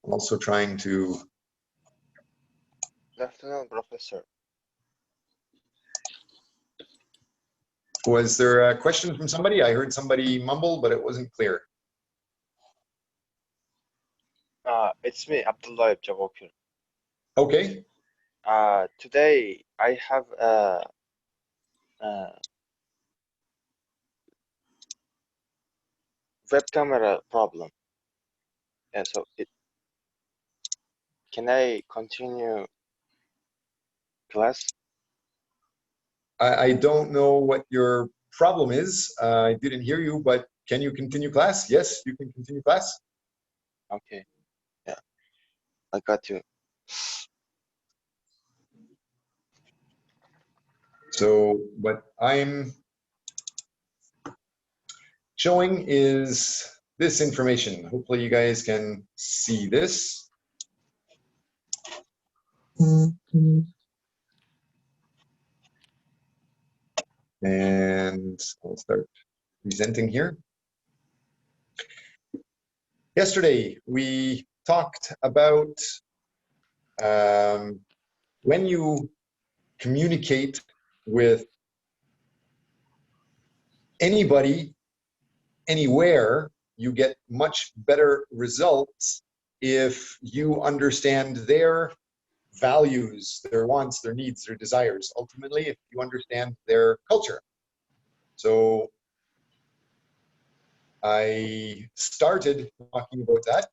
Also trying to. Good afternoon, Professor. Was there a question from somebody? I heard somebody mumble, but it wasn't clear. It's me, Abdullah Jawakir. Okay. Today I have a web camera problem. Yeah, so can I continue class? I don't know what your problem is. I didn't hear you, but can you continue class? Yes, you can continue class. Okay, yeah, I got you. So what I'm showing is this information. Hopefully you guys can see this. And I'll start presenting here. Yesterday, we talked about when you communicate with anybody, anywhere, you get much better results if you understand their values, their wants, their needs, their desires. Ultimately, if you understand their culture. So I started talking about that.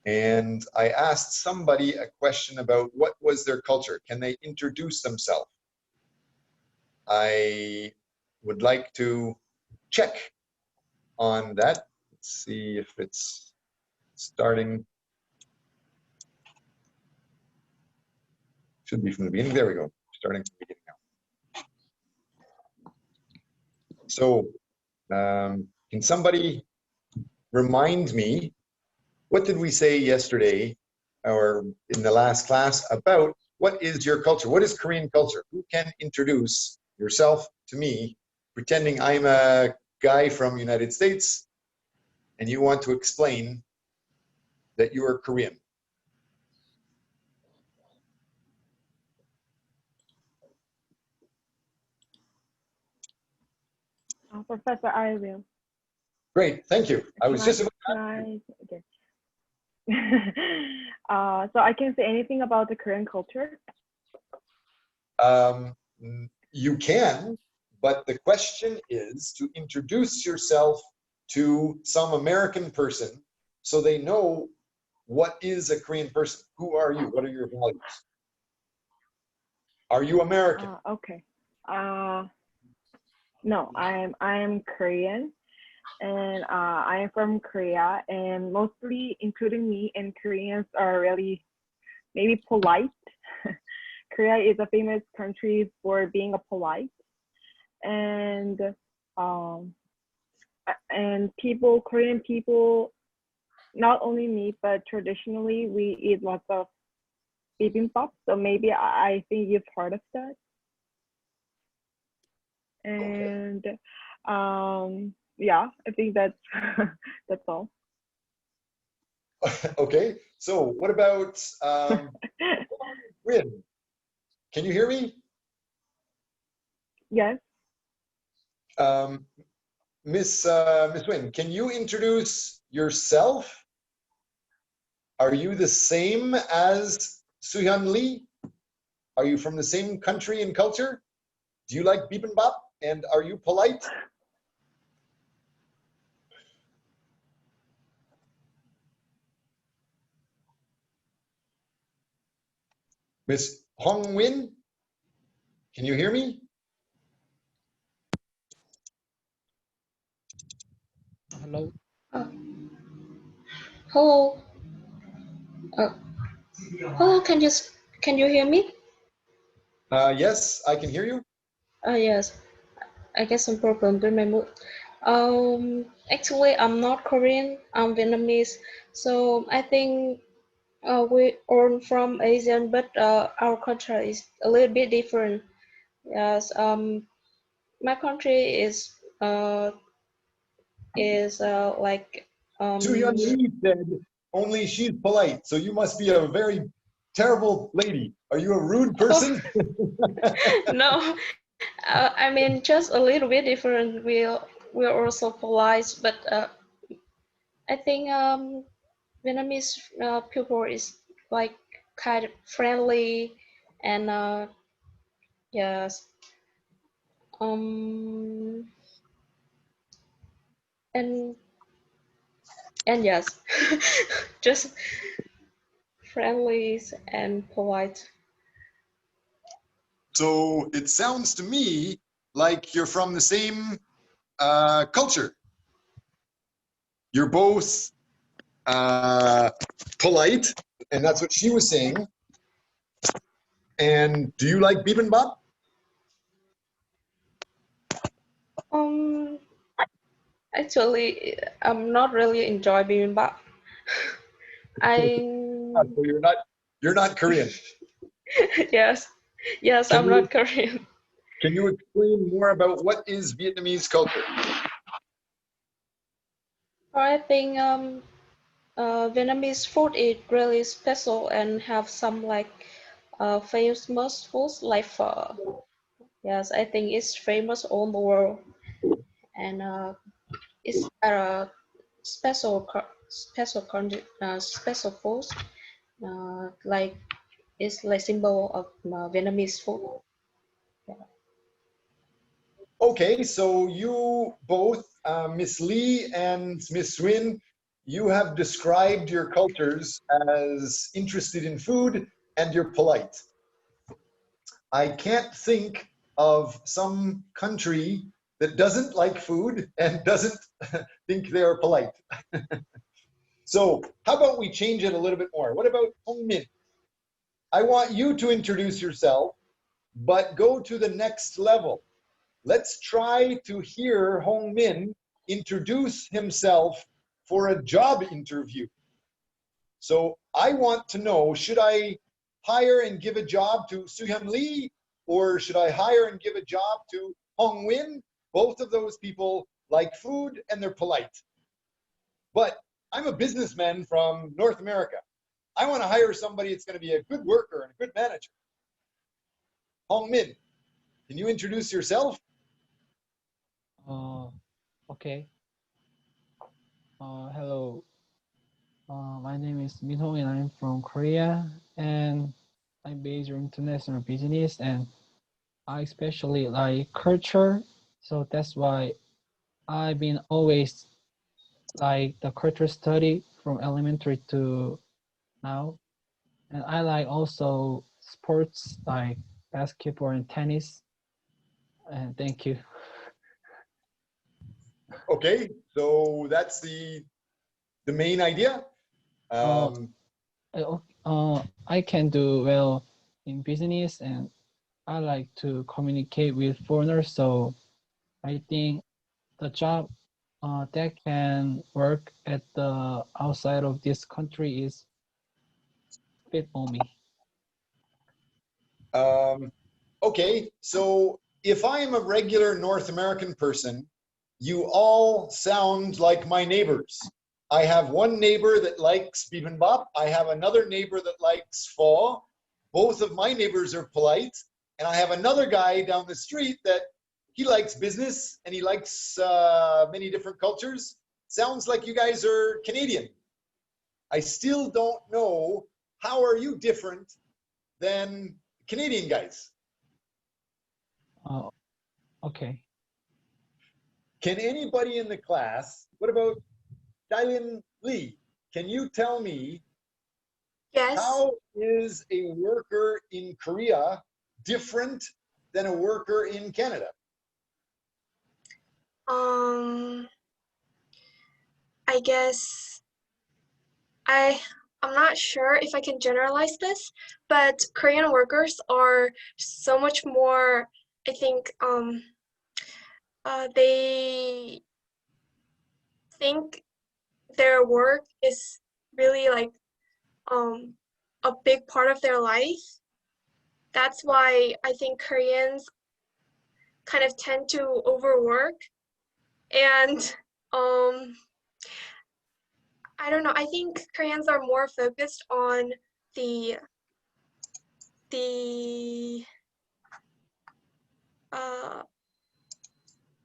And I asked somebody a question about what was their culture. Can they introduce themselves? I would like to check on that. Let's see if it's starting. Should be from the beginning. There we go. Starting from the beginning now. So can somebody remind me, what did we say yesterday or in the last class about what is your culture? What is Korean culture? Who can introduce yourself to me, pretending I'm a guy from United States and you want to explain that you are Korean? Professor, I will. Great, thank you. I was just about to okay. So I can say anything about the Korean culture? You can, but the question is to introduce yourself to some American person so they know what is a Korean person. Who are you? What are your values? Are you American? Okay. No, I am Korean, and I am from Korea, and mostly, including me, and Koreans are really maybe polite. Korea is a famous country for being a polite, and Korean people, not only me, but traditionally we eat lots of bibimbap. So maybe I think you've heard of that. And yeah, I think that's that's all. Okay, so what about Win? Can you hear me? Yes. Miss Win, can you introduce yourself? Are you the same as Suhyun Lee? Are you from the same country and culture? Do you like bibimbap? And are you polite? Miss Hong Win, can you hear me? Hello. Hello. Hello. Can you hear me? Yes, I can hear you. Yes. I get some problem with my mood. Actually, I'm not Korean. I'm Vietnamese. So I think we are from Asian, but our culture is a little bit different. Yes. My country is like Hyun Lee said only she's polite, so you must be a very terrible lady. Are you a rude person? no, I mean just a little bit different. We're also polite, but I think Vietnamese people is like kind of friendly and yes, um, and yes, just friendly and polite. So it sounds to me like you're from the same culture. You're both polite, and that's what she was saying. And do you like bibimbap? Um, Actually, I'm not really enjoy bibimbap. I So you're not Korean. yes, yes, Can I'm you not Korean. can you explain more about what is Vietnamese culture? I think Vietnamese food is really special and have some like famous foods like phở. Yes, I think it's famous all the world and it's special foods like it's like symbol of Vietnamese food. Yeah. Okay, so you both, Miss Lee and Miss Swin, you have described your cultures as interested in food and you're polite. I can't think of some country that doesn't like food and doesn't think they are polite. So how about we change it a little bit more? What about Hong Min? I want you to introduce yourself, but go to the next level. Let's try to hear Hong Min introduce himself for a job interview. So I want to know, should I hire and give a job to Soo-hyun Lee, or should I hire and give a job to Hong Win? Both of those people like food and they're polite. But I'm a businessman from North America. I want to hire somebody that's going to be a good worker and a good manager. Hong Min, can you introduce yourself? Okay. Hello. My name is Minho and I'm from Korea and I'm based in international business and I especially like culture. So that's why I've been always like the culture study from elementary to now. And I like also sports like basketball and tennis. And thank you. Okay, so that's the main idea. Uh, I can do well in business and I like to communicate with foreigners. So I think the job that can work at the outside of this country is fit for me. Okay, so if I am a regular North American person, you all sound like my neighbors. I have one neighbor that likes bibimbap. I have another neighbor that likes pho. Both of my neighbors are polite. And I have another guy down the street that he likes business and he likes many different cultures. Sounds like you guys are Canadian. I still don't know, how are you different than Canadian guys? Okay. Can anybody in the class, what about Dalian Lee? Can you tell me, Yes. how is a worker in Korea different than a worker in Canada? I guess I'm not sure if I can generalize this, but Korean workers are so much more, I think, they think their work is really like a big part of their life. That's why I think Koreans kind of tend to overwork and I don't know. I think Koreans are more focused on the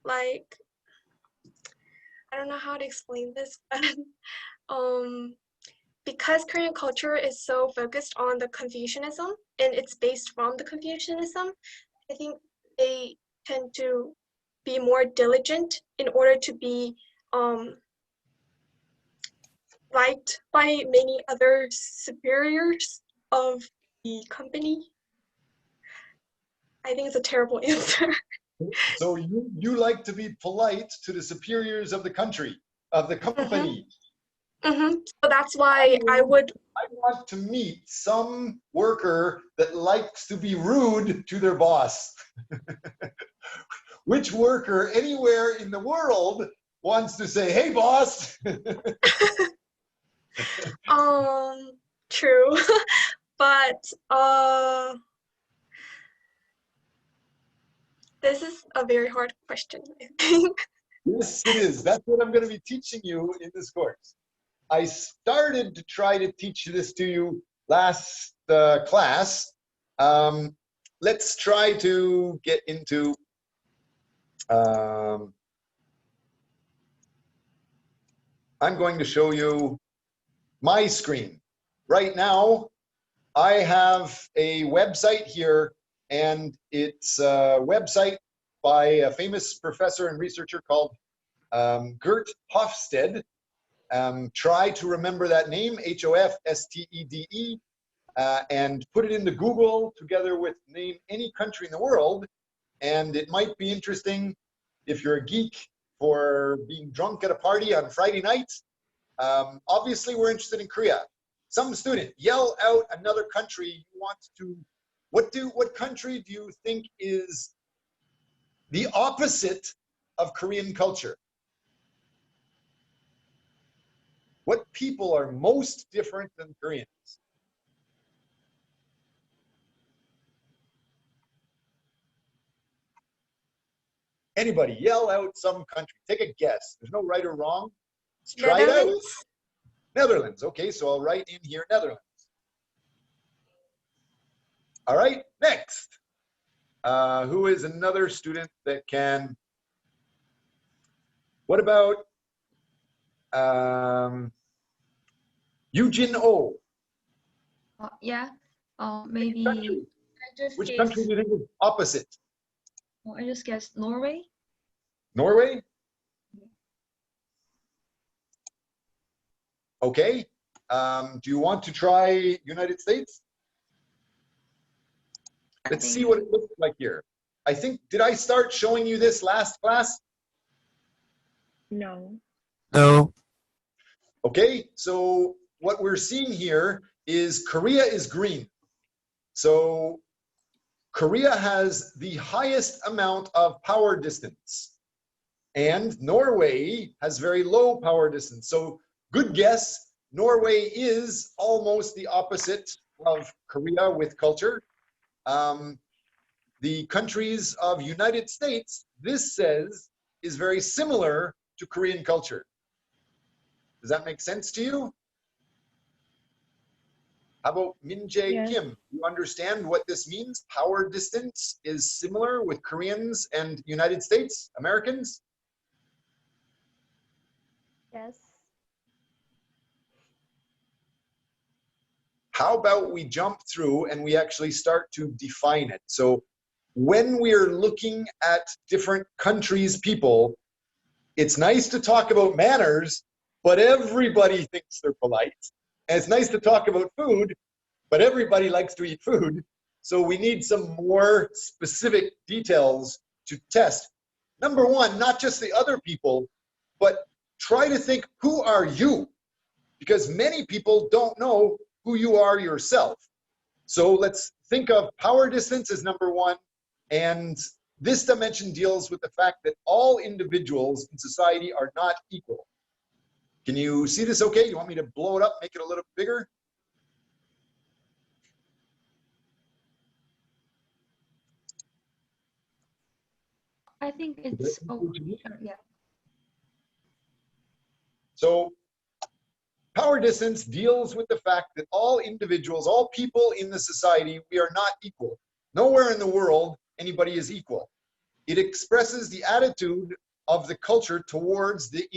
like, I don't know how to explain this, but because Korean culture is so focused on the Confucianism and it's based from the Confucianism, I think they tend to be more diligent in order to be liked by many other superiors of the company. I think it's a terrible answer. So you like to be polite to the superiors of the country, of the company. So that's why I would. I want to meet some worker that likes to be rude to their boss. Which worker anywhere in the world wants to say, "Hey, boss"? True, but this is a very hard question, I think. Yes, it is. That's what I'm going to be teaching you in this course. I started to try to teach this to you last class. Let's try to get into I'm going to show you my screen. Right now, I have a website here, and it's a website by a famous professor and researcher called Gert Hofstede. Try to remember that name, Hofstede, and put it into Google together with name any country in the world. And it might be interesting if you're a geek for being drunk at a party on Friday night. Obviously, we're interested in Korea. Some student, yell out another country you want to. What country do you think is the opposite of Korean culture? What people are most different than Koreans? Anybody, yell out some country. Take a guess. There's no right or wrong. Let's try it out. Netherlands? Netherlands. Okay, so I'll write in here Netherlands. All right, next. Who is another student that can? What about Eugene O? Yeah, maybe Country. I just Which guess, country do you think is opposite? I just guess Norway. Norway? Okay. Do you want to try United States? Let's see what it looks like here. I think, did I start showing you this last class? No. No. Okay, so what we're seeing here is Korea is green. So Korea has the highest amount of power distance, and Norway has very low power distance. So good guess, Norway is almost the opposite of Korea with culture. The countries of United States, this says, is very similar to Korean culture. Does that make sense to you? How about Min Jae Yes. Kim? You understand what this means? Power distance is similar with Koreans and United States, Americans? Yes. How about we jump through and we actually start to define it? So when we're looking at different countries' people, it's nice to talk about manners, but everybody thinks they're polite. And it's nice to talk about food, but everybody likes to eat food. So we need some more specific details to test. Number one, not just the other people, but try to think, who are you? Because many people don't know who you are yourself. So let's think of power distance as number one. And this dimension deals with the fact that all individuals in society are not equal. Can you see this okay? You want me to blow it up, make it a little bigger? I think it's, oh, sure, yeah. So Power distance deals with the fact that all individuals, all people in the society, we are not equal. Nowhere in the world anybody is equal. It expresses the attitude of the culture towards the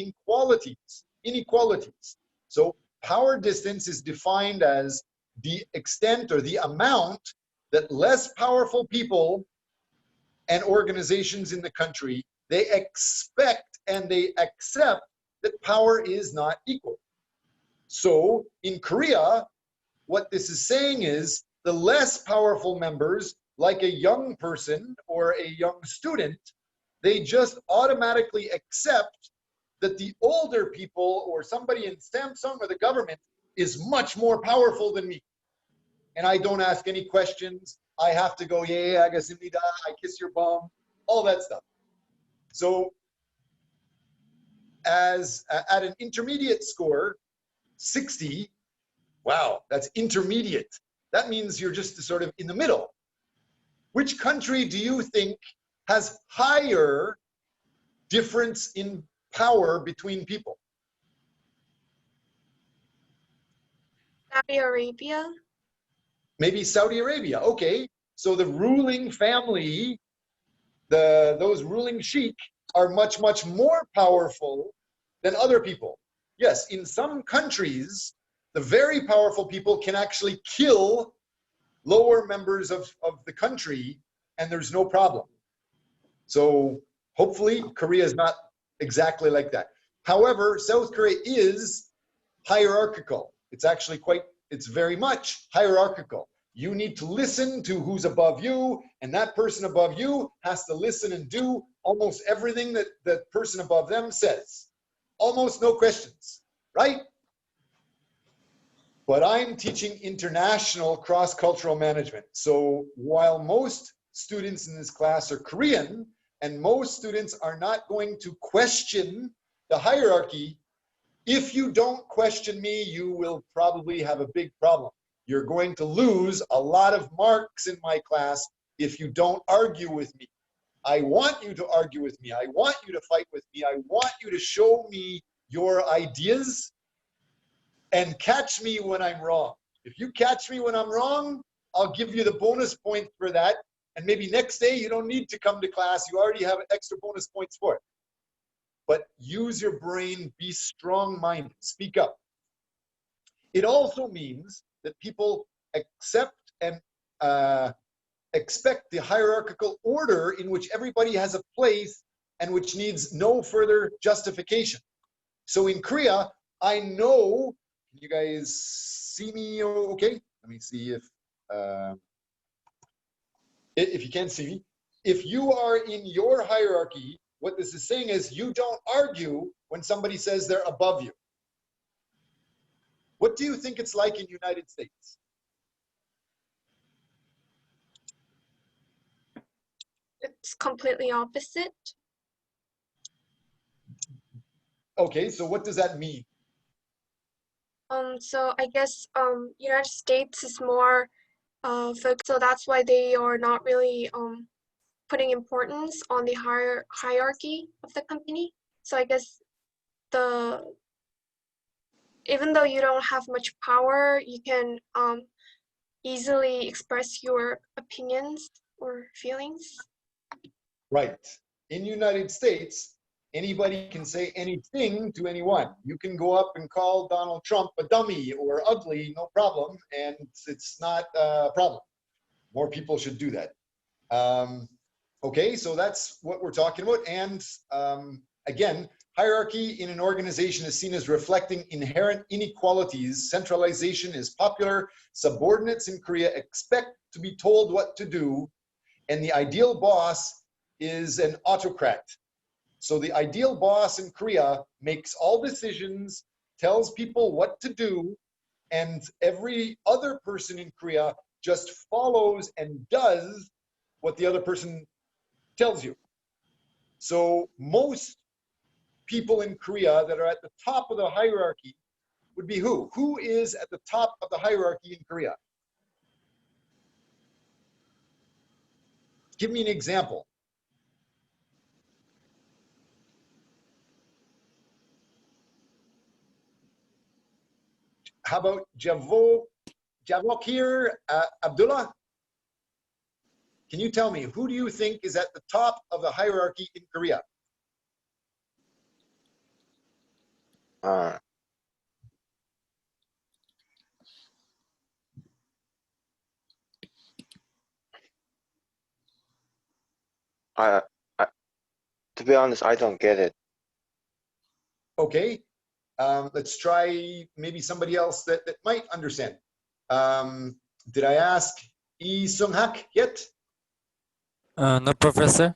inequalities. So power distance is defined as the extent or the amount that less powerful people and organizations in the country, they expect and they accept that power is not equal. So in Korea, what this is saying is the less powerful members, like a young person or a young student, they just automatically accept that the older people or somebody in Samsung or the government is much more powerful than me. And I don't ask any questions. I have to go, yeah, agasimnida, I kiss your bum, all that stuff. So as at an intermediate score, 60, wow, that's intermediate. That means you're just sort of in the middle. Which country do you think has higher difference in power between people? Saudi Arabia. Maybe Saudi Arabia. Okay, so the ruling family, those ruling sheik are much, much more powerful than other people. Yes, in some countries, the very powerful people can actually kill lower members of the country, and there's no problem. So hopefully Korea is not exactly like that. However, South Korea is hierarchical. It's actually it's very much hierarchical. You need to listen to who's above you, and that person above you has to listen and do almost everything that that person above them says. Almost no questions, right? But I'm teaching international cross-cultural management. So while most students in this class are Korean, and most students are not going to question the hierarchy, if you don't question me, you will probably have a big problem. You're going to lose a lot of marks in my class if you don't argue with me. I want you to argue with me. I want you to fight with me. I want you to show me your ideas and catch me when I'm wrong. If you catch me when I'm wrong, I'll give you the bonus point for that. And maybe next day you don't need to come to class. You already have extra bonus points for it. But use your brain, be strong-minded, speak up. It also means that people accept and expect the hierarchical order in which everybody has a place and which needs no further justification. So in Korea, I know, can you guys see me okay? Let me see if you can't see me. If you are in your hierarchy, what this is saying is you don't argue when somebody says they're above you. What do you think it's like in the United States? It's completely opposite. Okay, so what does that mean? So I guess United States is more focused, so that's why they are not really putting importance on the hierarchy of the company. So I guess even though you don't have much power, you can easily express your opinions or feelings. Right. In the United States, anybody can say anything to anyone. You can go up and call Donald Trump a dummy or ugly, no problem, and it's not a problem. More people should do that. Okay, so that's what we're talking about. And again, hierarchy in an organization is seen as reflecting inherent inequalities. Centralization is popular. Subordinates in Korea expect to be told what to do, and the ideal boss is an autocrat. So the ideal boss in Korea makes all decisions, tells people what to do, and every other person in Korea just follows and does what the other person tells you. So most people in Korea that are at the top of the hierarchy would be who? Who is at the top of the hierarchy in Korea? Give me an example. how about Javokir Abdullah? Can you tell me, who do you think is at the top of the hierarchy in Korea? Uh, I, I, to be honest, I don't get it. Okay, let's try maybe somebody else that might understand. Did I ask Lee Sung-hak yet? No, Professor.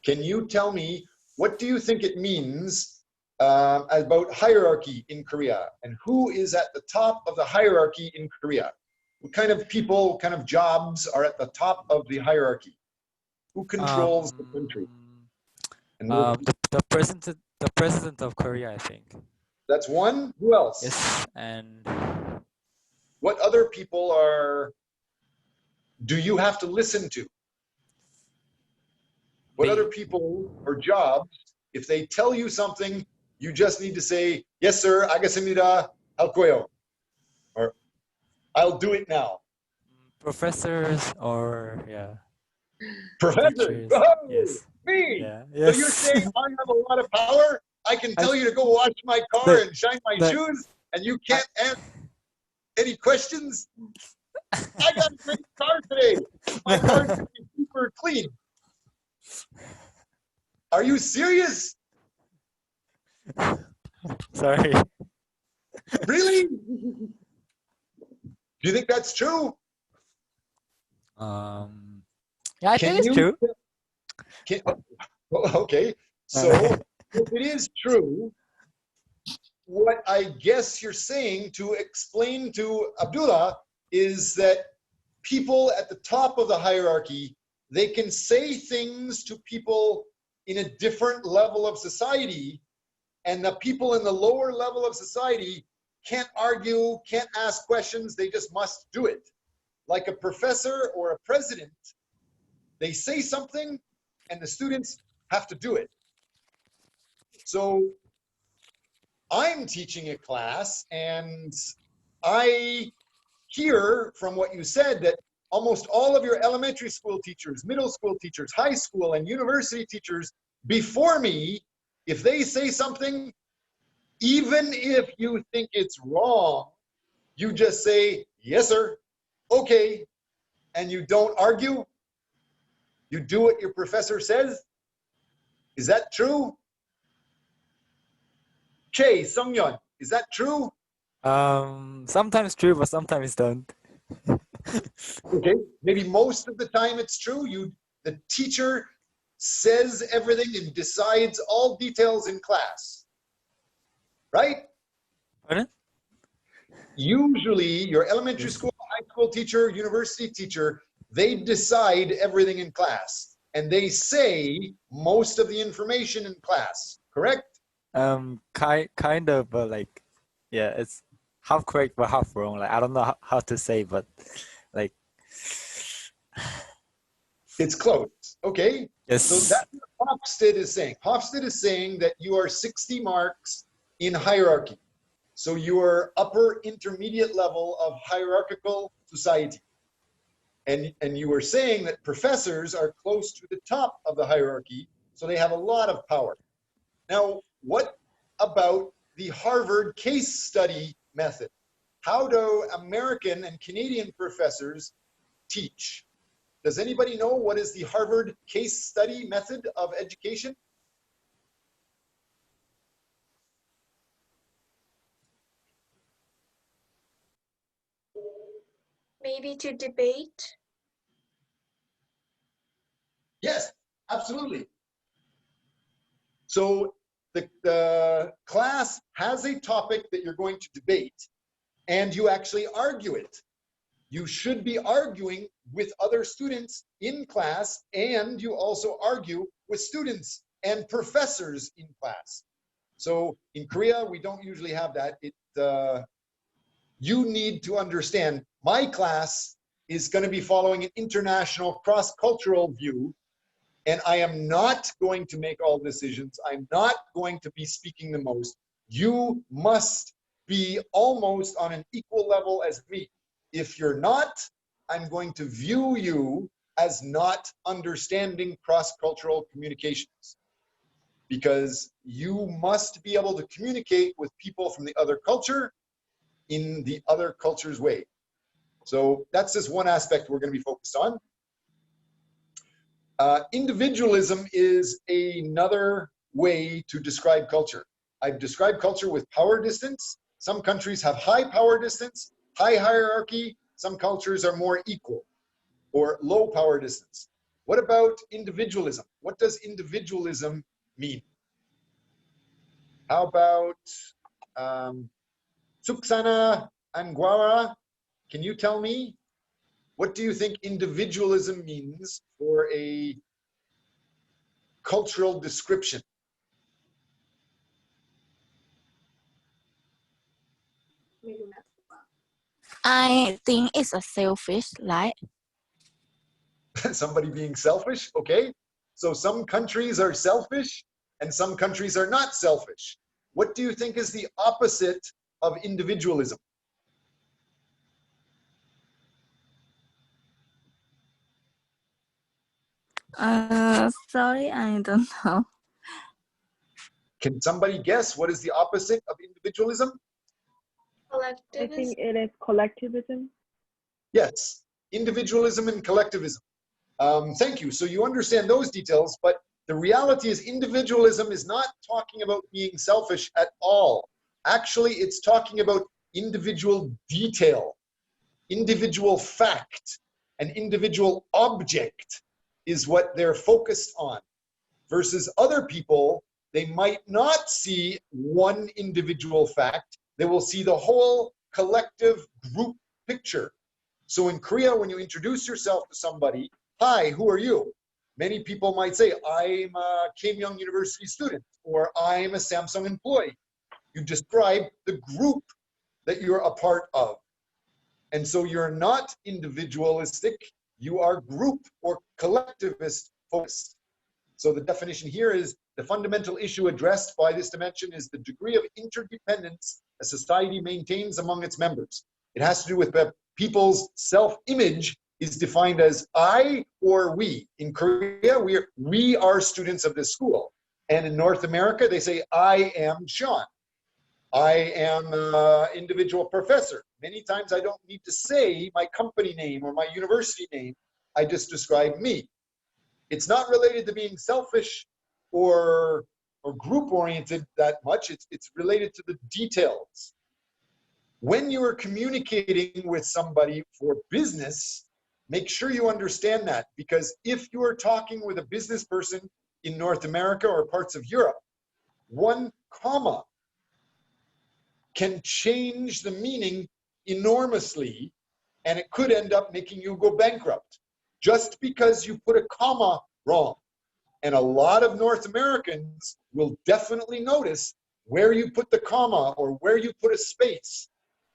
Can you tell me, what do you think it means about hierarchy in Korea? And who is at the top of the hierarchy in Korea? What kind of people, what kind of jobs are at the top of the hierarchy? Who controls the country? And The president of Korea, I think. that's one. Who else? Yes, and What other people do you have to listen to? What other people or jobs, if they tell you something, you just need to say, yes, sir, 알겠습니다, 할 거예요. Or, I'll do it now. professors or yeah. Professor, Teachers. oh, Yes. me. Yeah. So Yes. you're saying I have a lot of power? I can tell you to go wash my car and shine my shoes, and you can't answer any questions? I got a great car today. My car is super clean. Are you serious? Sorry. Really? Do you think that's true? Yeah, I think it's true. Okay, so if it is true, what I guess you're saying to explain to Abdullah is that people at the top of the hierarchy, they can say things to people in a different level of society, and the people in the lower level of society can't argue, can't ask questions, they just must do it. Like a professor or a president, they say something and the students have to do it. So I'm teaching a class and I hear from what you said that almost all of your elementary school teachers, middle school teachers, high school and university teachers before me, if they say something, even if you think it's wrong, you just say, yes, sir, okay, and you don't argue. You do what your professor says. Is that true? Che, Sungyeon, is that true? Sometimes true, but sometimes don't. Okay, maybe most of the time it's true. The teacher says everything and decides all details in class, right? Pardon? Usually your elementary Yes. school, high school teacher, university teacher, they decide everything in class and they say most of the information in class, correct? Kind of, but like, yeah, it's half correct but half wrong. Like I don't know how to say, but like, It's close, okay? yes. So that's what Hofstede is saying. Hofstede is saying that you are 60 marks in hierarchy. So you are upper intermediate level of hierarchical society. And you were saying that professors are close to the top of the hierarchy, so they have a lot of power. Now, what about the Harvard case study method? How do American and Canadian professors teach? Does anybody know what is the Harvard case study method of education? Maybe to debate. Yes, absolutely. So the class has a topic that you're going to debate, and you actually argue it. You should be arguing with other students in class, and you also argue with students and professors in class. So in Korea, we don't usually have that. You need to understand, my class is going to be following an international cross-cultural view, and I am not going to make all decisions. I'm not going to be speaking the most. You must be almost on an equal level as me. If you're not, I'm going to view you as not understanding cross-cultural communications, because you must be able to communicate with people from the other culture in the other culture's way. So that's just one aspect we're going to be focused on. Individualism is another way to describe culture. I've described culture with power distance. Some countries have high power distance, high hierarchy. Some cultures are more equal or low power distance. What about individualism? What does individualism mean? How about Suksana Angwara? Can you tell me, what do you think individualism means for a cultural description? I think it's a selfish, right? Somebody being selfish, okay? So some countries are selfish and some countries are not selfish. What do you think is the opposite of individualism? Sorry, I don't know. Can somebody guess what is the opposite of individualism? I Collectivism. think it is collectivism. Yes, individualism and collectivism. Thank you. So you understand those details, but the reality is individualism is not talking about being selfish at all. Actually, it's talking about individual detail, individual fact, an individual object is what they're focused on. Versus other people, they might not see one individual fact, they will see the whole collective group picture. So in Korea, when you introduce yourself to somebody, hi, who are you? Many people might say, I'm a Keimyung University student, or I'm a Samsung employee. You describe the group that you're a part of. And so you're not individualistic, you are group or collectivist focused. So the definition here is the fundamental issue addressed by this dimension is the degree of interdependence a society maintains among its members. It has to do with people's self-image is defined as I or we. In Korea, we are students of this school. And in North America, they say, I am Sean. I am an individual professor. Many times I don't need to say my company name or my university name. I just describe me. It's not related to being selfish or group-oriented that much. It's related to the details. When you are communicating with somebody for business, make sure you understand that, because if you are talking with a business person in North America or parts of Europe, one comma can change the meaning enormously, and it could end up making you go bankrupt just because you put a comma wrong. And a lot of North Americans will definitely notice where you put the comma or where you put a space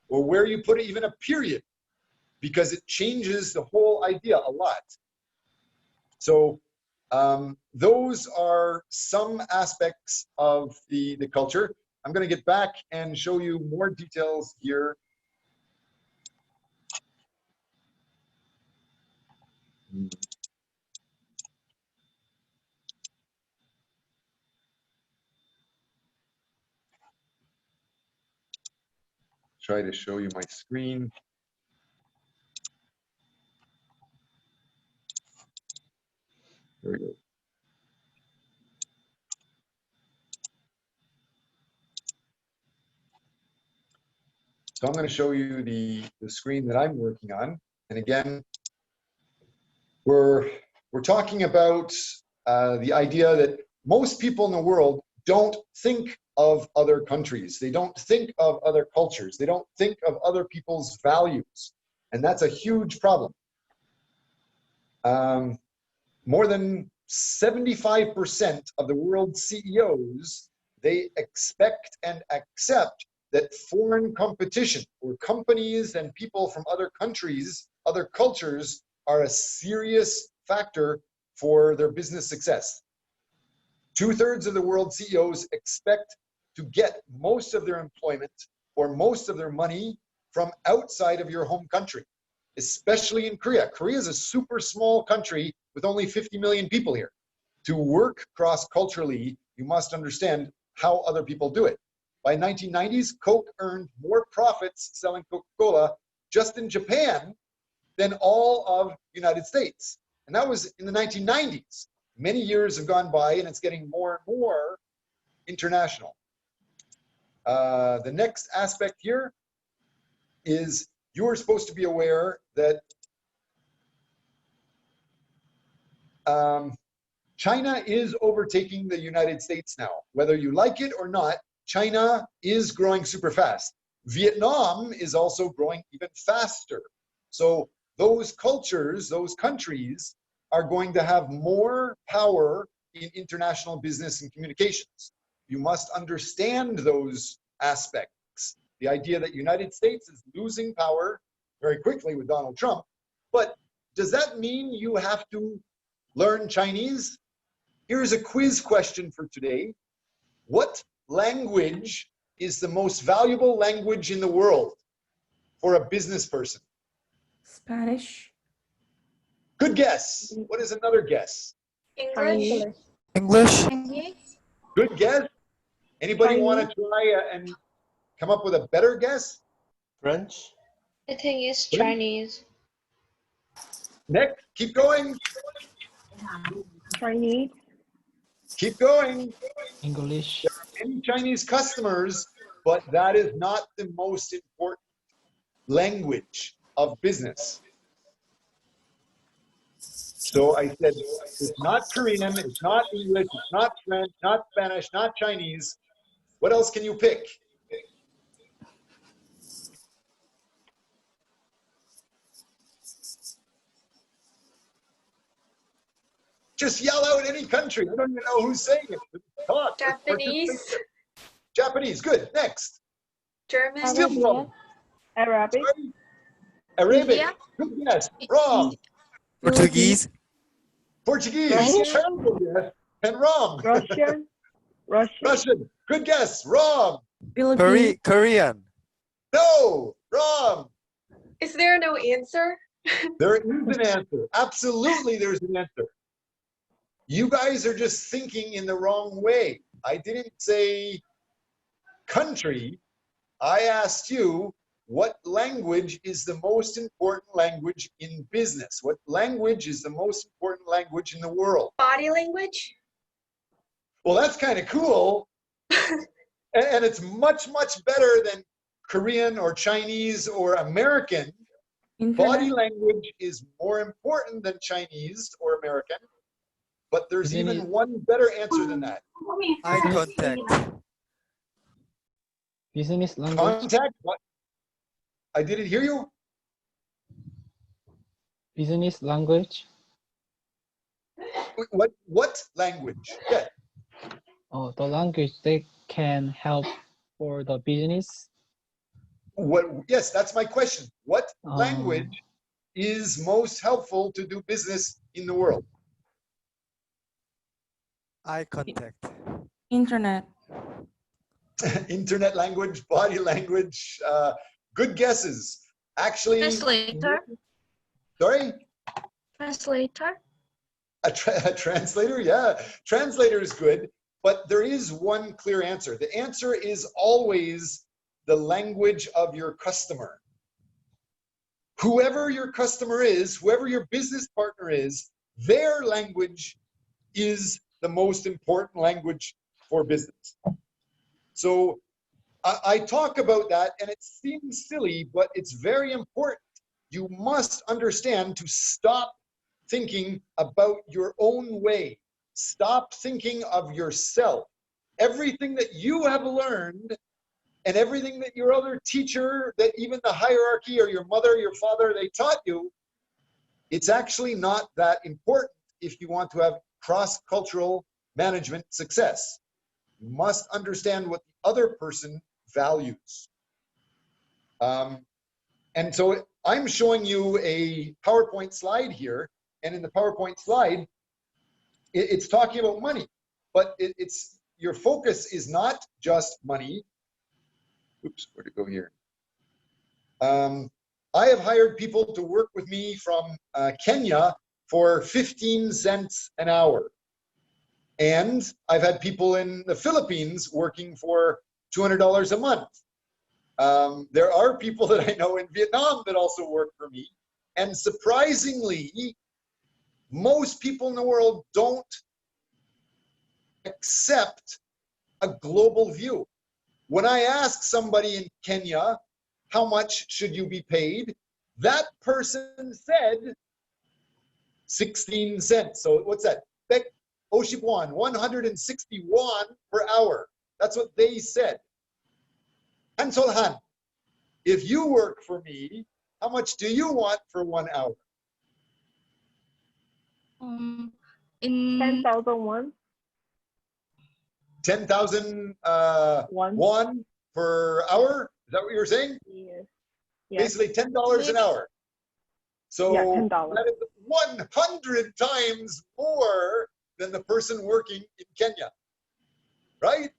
or where you put even a period, because it changes the whole idea a lot. So those are some aspects of the culture. I'm going to get back and show you more details here. Try to show you my screen. There we go. So I'm going to show you the screen that I'm working on. And again, we're talking about the idea that most people in the world don't think of other countries. They don't think of other cultures. They don't think of other people's values. And that's a huge problem. More than 75% of the world's CEOs, they expect and accept that foreign competition or companies and people from other countries, other cultures, are a serious factor for their business success. 2/3 of the world's CEOs expect to get most of their employment or most of their money from outside of your home country, especially in Korea. Korea is a super small country with only 50 million people here. To work cross-culturally, you must understand how other people do it. By 1990s, Coke earned more profits selling Coca-Cola just in Japan than all of the United States. And that was in the 1990s. Many years have gone by and it's getting more and more international. The next aspect here is you're supposed to be aware that China is overtaking the United States now. Whether you like it or not, China is growing super fast. Vietnam is also growing even faster. So those cultures, those countries are going to have more power in international business and communications. You must understand those aspects. The idea that United States is losing power very quickly with Donald Trump. But does that mean you have to learn Chinese? Here's a quiz question for today. What language is the most valuable language in the world for a business person? Spanish. Good guess. What is another guess? English. English? Chinese. Good guess. Anybody Chinese. want to try and come up with a better guess? French? I think it's Chinese. Next, keep going. Chinese. Keep going. English. Many Chinese customers, but that is not the most important language of business. So I said, it's not Korean, it's not English, it's not French, not Spanish, not Chinese. What else can you pick? Just yell out any country. I don't even know who's saying it. Talk. Japanese. Japanese, good. Next. German. Still wrong. Arabic. Sorry. Arabic. India. Good guess. Wrong. Portuguese? Portuguese. Russian. Terrible guess. And wrong. Russian. Russian. Russian. Good guess. Wrong. Philippines. Korean? No. Wrong. Is there no answer? There is an answer. Absolutely, there's an answer. You guys are just thinking in the wrong way. I didn't say country. I asked you, what language is the most important language in business? What language is the most important language in the world? Body language. Well, that's kind of cool. And it's much, much better than Korean or Chinese or American. Body language is more important than Chinese or American. But there's even one better answer than that. Eye contact. Business language. Contact? What? I didn't hear you. Business language. What language? Yeah. Oh, the language that can help for the business. What? Yes, that's my question. What language is most helpful to do business in the world? Eye contact. Internet. Internet language, body language. Good guesses. Actually. Translator. Sorry? Translator. A translator? Yeah. Translator is good, but there is one clear answer. The answer is always the language of your customer. Whoever your customer is, whoever your business partner is, their language is the most important language for business. So I talk about that and it seems silly, but it's very important. You must understand to stop thinking about your own way. Stop thinking of yourself. Everything that you have learned and everything that your other teacher, that even the hierarchy or your mother, your father, they taught you, it's actually not that important if you want to have cross-cultural management success. You must understand what the other person values. And so I'm showing you a PowerPoint slide here, and in the PowerPoint slide, it's talking about money, but it's your focus is not just money. oops, where'd it go here? I have hired people to work with me from Kenya for 15 cents an hour. And I've had people in the Philippines working for $200 a month. There are people that I know in Vietnam that also work for me. And surprisingly, most people in the world don't accept a global view. When I ask somebody in Kenya, how much should you be paid? That person said 16 cents. So what's that? Oshipwan, 161 per hour. That's what they said. Han Solhan, if you work for me, how much do you want for 1 hour? In 10,001. 10,000 One. won per hour? Is that what you were saying? Yes. Yes. Basically $10 an hour. So Yeah, $10. that is 100 times more than the person working in Kenya, right?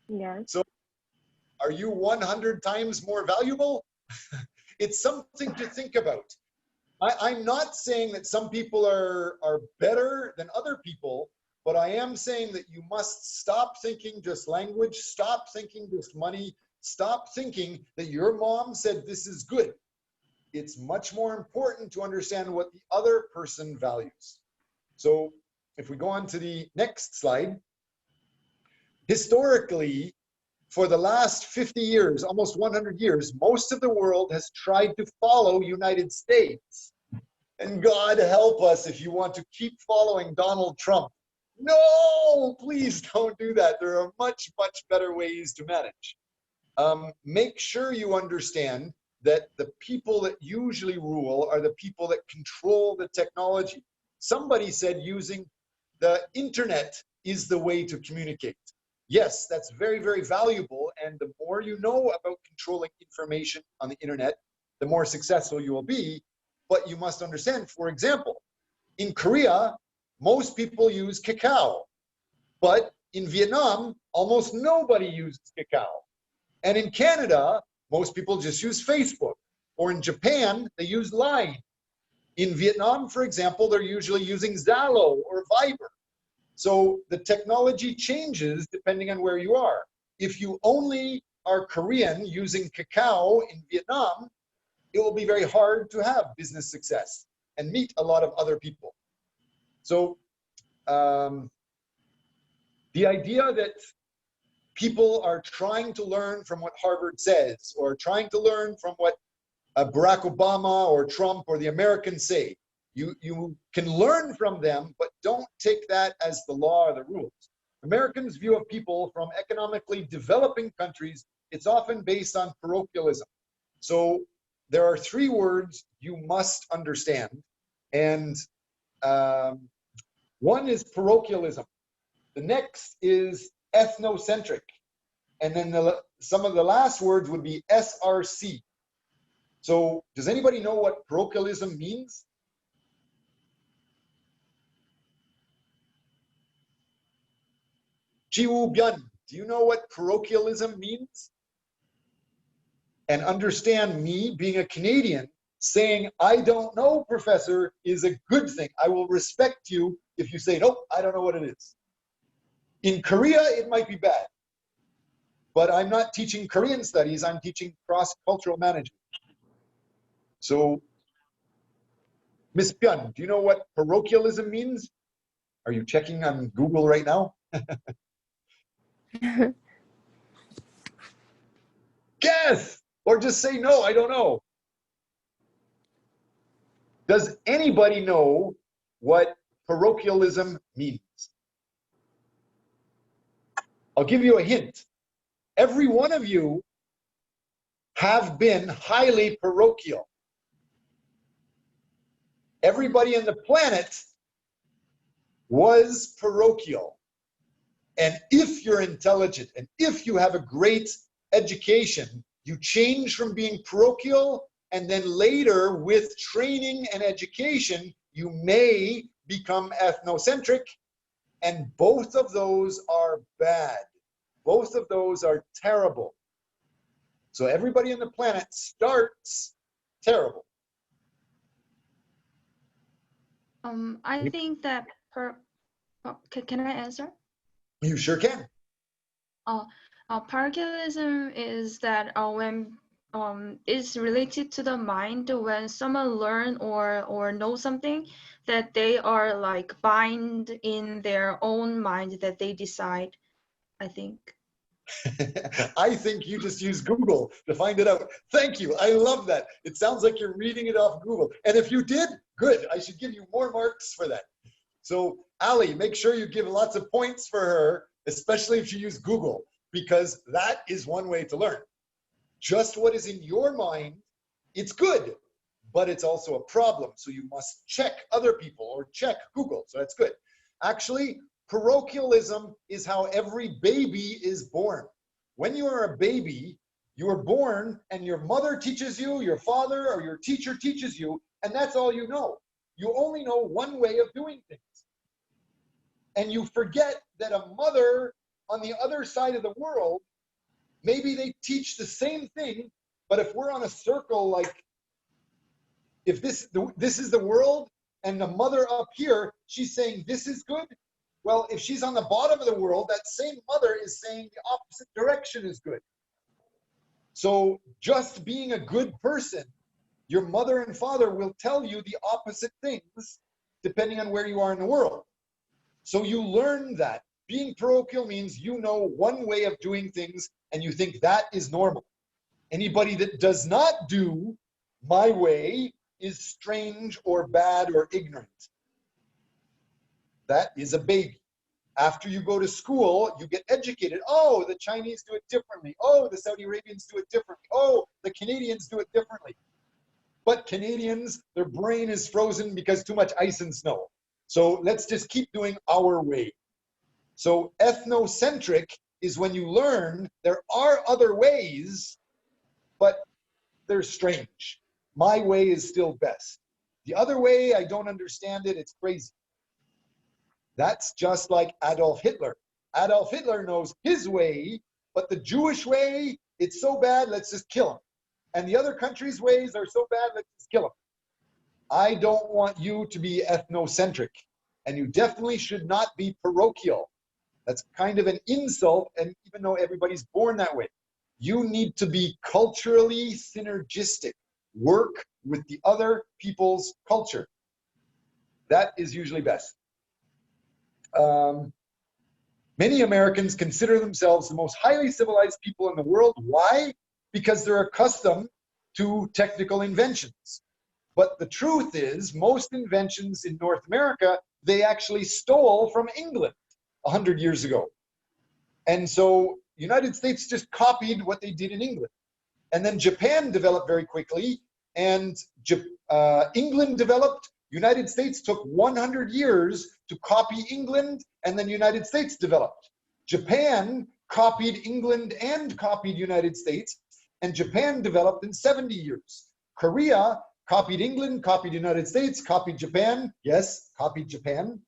Yes. So are you 100 times more valuable? It's something to think about. I'm not saying that some people are better than other people, but I am saying that you must stop thinking just language, stop thinking just money, stop thinking that your mom said this is good. It's much more important to understand what the other person values. So if we go on to the next slide, historically, for the last 50 years, almost 100 years, most of the world has tried to follow United States. And God help us if you want to keep following Donald Trump. No, please don't do that. There are much, much better ways to manage. Make sure you understand that the people that usually rule are the people that control the technology. Somebody said using the internet is the way to communicate. Yes, that's very, very valuable. And the more you know about controlling information on the internet, the more successful you will be. But you must understand, for example, in Korea, most people use Kakao. But in Vietnam, almost nobody uses Kakao. And in Canada, most people just use Facebook. Or in Japan, they use Line. In Vietnam, for example, they're usually using Zalo or Viber. So the technology changes depending on where you are. If you only are Korean using Kakao in Vietnam, it will be very hard to have business success and meet a lot of other people. So the idea that people are trying to learn from what Harvard says or trying to learn from what Barack Obama or Trump or the Americans say, you can learn from them, but don't take that as the law or the rules. Americans' view of people from economically developing countries, it's often based on parochialism. So there are 3 words you must understand. And one is parochialism. The next is ethnocentric. And then some of the last words would be SRC. So does anybody know what parochialism means? Jiwoo Byun, do you know what parochialism means? And understand, me being a Canadian, saying, I don't know, professor, is a good thing. I will respect you if you say, nope, I don't know what it is. In Korea, it might be bad. But I'm not teaching Korean studies, I'm teaching cross-cultural management. So, Ms. Byun, do you know what parochialism means? Are you checking on Google right now? Guess! Or just say, no, I don't know. Does anybody know what parochialism means? I'll give you a hint. Every one of you have been highly parochial. Everybody on the planet was parochial. And if you're intelligent and if you have a great education, you change from being parochial, and then later with training and education, you may become ethnocentric. And both of those are bad. Both of those are terrible. So everybody on the planet starts terrible. I think that can I answer? You sure can. Parochialism is that when is related to the mind. When someone learn or know something, that they are like bind in their own mind that they decide, I think. I think you just use Google to find it out. Thank you. I love that. It sounds like you're reading it off Google. And if you did, good. I should give you more marks for that. So, Ali, make sure you give lots of points for her, especially if you use Google, because that is one way to learn. Just what is in your mind, it's good, but it's also a problem. So you must check other people or check Google. So that's good. Actually, parochialism is how every baby is born. When you are a baby, you are born and your mother teaches you, your father or your teacher teaches you, and that's all you know. You only know one way of doing things. And you forget that a mother on the other side of the world, maybe they teach the same thing, but if we're on a circle, like if this is the world and the mother up here, she's saying this is good. Well, if she's on the bottom of the world, that same mother is saying the opposite direction is good. So just being a good person, your mother and father will tell you the opposite things depending on where you are in the world. So you learn that. Being parochial means you know one way of doing things and you think that is normal. Anybody that does not do my way is strange or bad or ignorant. That is a baby. After you go to school, you get educated. Oh, the Chinese do it differently. Oh, the Saudi Arabians do it differently. Oh, the Canadians do it differently. But Canadians, their brain is frozen because too much ice and snow. So let's just keep doing our way. So ethnocentric is when you learn there are other ways, but they're strange. My way is still best. The other way, I don't understand it. It's crazy. That's just like Adolf Hitler. Adolf Hitler knows his way, but the Jewish way, it's so bad, let's just kill him. And the other countries' ways are so bad, let's just kill him. I don't want you to be ethnocentric, and you definitely should not be parochial. That's kind of an insult, and even though everybody's born that way, you need to be culturally synergistic. Work with the other people's culture. That is usually best. Many Americans consider themselves the most highly civilized people in the world. Why? Because they're accustomed to technical inventions. But the truth is, most inventions in North America, they actually stole from England 100 years ago. And so United States just copied what they did in England. And then Japan developed very quickly, and England developed. United States took 100 years to copy England, and then United States developed. Japan copied England and copied United States, and Japan developed in 70 years. Korea copied England, copied United States, copied Japan, yes, copied Japan,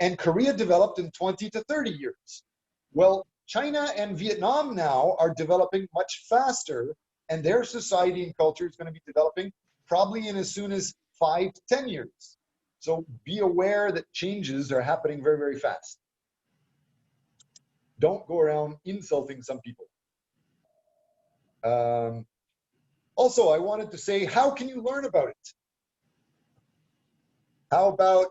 and Korea developed in 20 to 30 years. Well, China and Vietnam now are developing much faster, and their society and culture is going to be developing probably in as soon as 5 to 10 years. So be aware that changes are happening very, very fast. Don't go around insulting some people. Also, I wanted to say, how can you learn about it? How about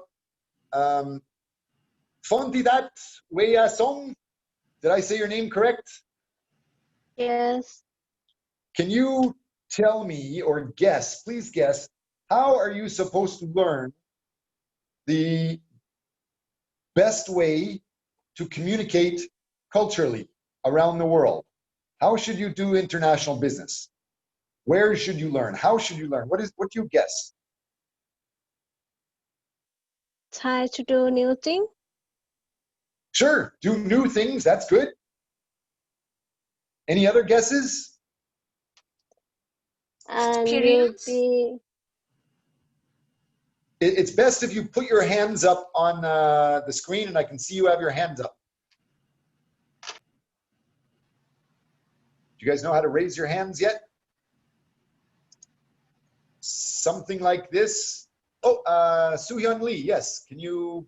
Fontidat Weyasong? Did I say your name correct? Yes. Can you tell me or guess, please guess, how are you supposed to learn the best way to communicate culturally around the world? How should you do international business? Where should you learn? How should you learn? What do you guess? Try to do new thing. Sure, do new things, that's good. Any other guesses? And you'll Experience. be It's best if you put your hands up on the screen and I can see you have your hands up. Do Do you guys know how to raise your hands yet? Something like this. Oh, Soo-hyun Lee, yes. Can you?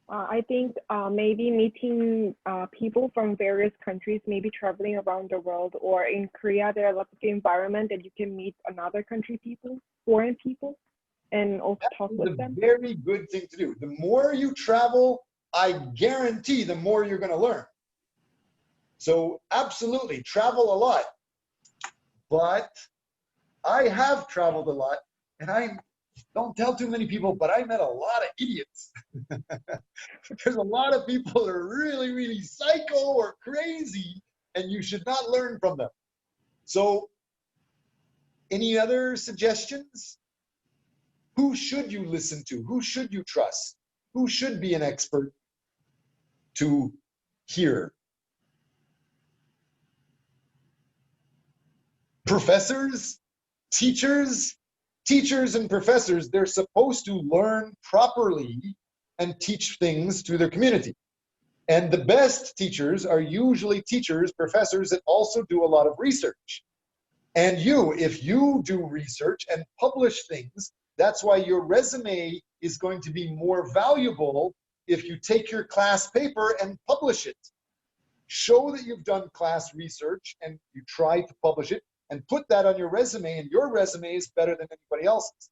I think maybe meeting people from various countries, maybe traveling around the world, or in Korea, there are lots of environment that you can meet another country people, foreign people, and also talk That's with a them. very good thing to do. The more you travel, I guarantee the more you're going to learn. So absolutely, travel a lot. But I have traveled a lot, and I don't tell too many people, but I met a lot of idiots. There's a lot of people that are really, really psycho or crazy, and you should not learn from them. So, any other suggestions? Who should you listen to? Who should you trust? Who should be an expert to hear? Professors? Teachers? Teachers and professors, they're supposed to learn properly and teach things to their community. And the best teachers are usually teachers, professors that also do a lot of research. And you, if you do research and publish things, that's why your resume is going to be more valuable if you take your class paper and publish it. Show that you've done class research and you try to publish it and put that on your resume, and your resume is better than anybody else's.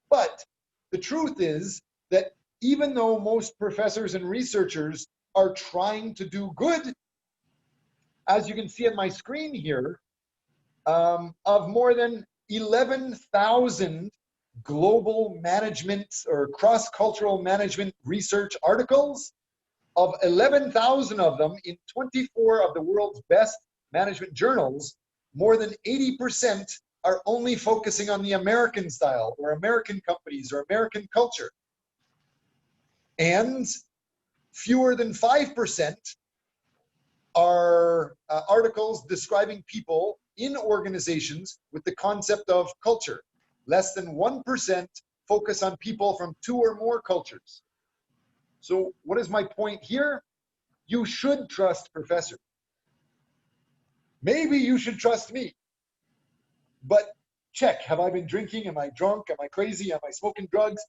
But the truth is that even though most professors and researchers are trying to do good, as you can see on my screen here, of more than 11,000 global management or cross-cultural management research articles, of 11,000 of them in 24 of the world's best management journals, more than 80% are only focusing on the American style or American companies or American culture. And fewer than 5% are articles describing people in organizations with the concept of culture. Less than 1% focus on people from 2 or more cultures. So what is my point here? You should trust professors. Maybe you should trust me. But check, have I been drinking? Am I drunk? Am I crazy? Am I smoking drugs?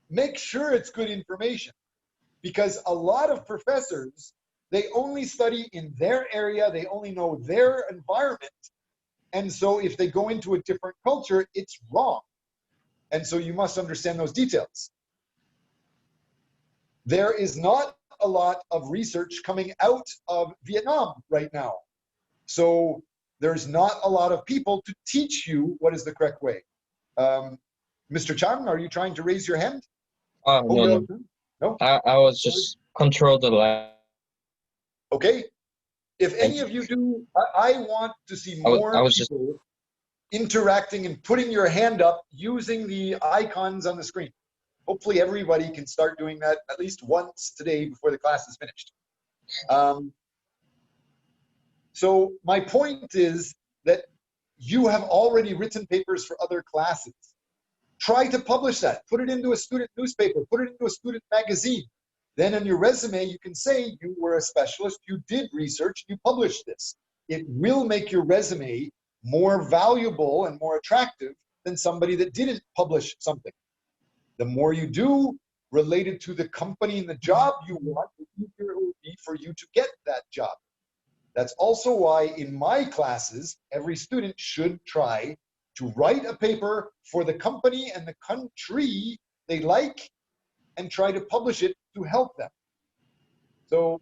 Make sure it's good information. Because a lot of professors, they only study in their area, they only know their environment. And so if they go into a different culture, it's wrong. And so you must understand those details. There is not a lot of research coming out of Vietnam right now. So there's not a lot of people to teach you what is the correct way. Mr. Chang, are you trying to raise your hand? No. No? I was just control the line. Okay. If any of you do, I want to see more people interacting and putting your hand up using the icons on the screen. Hopefully everybody can start doing that at least once today before the class is finished. So my point is that you have already written papers for other classes. Try to publish that. Put it into a student newspaper. Put it into a student magazine. Then on your resume, you can say you were a specialist, you did research, you published this. It will make your resume more valuable and more attractive than somebody that didn't publish something. The more you do related to the company and the job you want, the easier it will be for you to get that job. That's also why in my classes, every student should try to write a paper for the company and the country they like and try to publish it to help them. So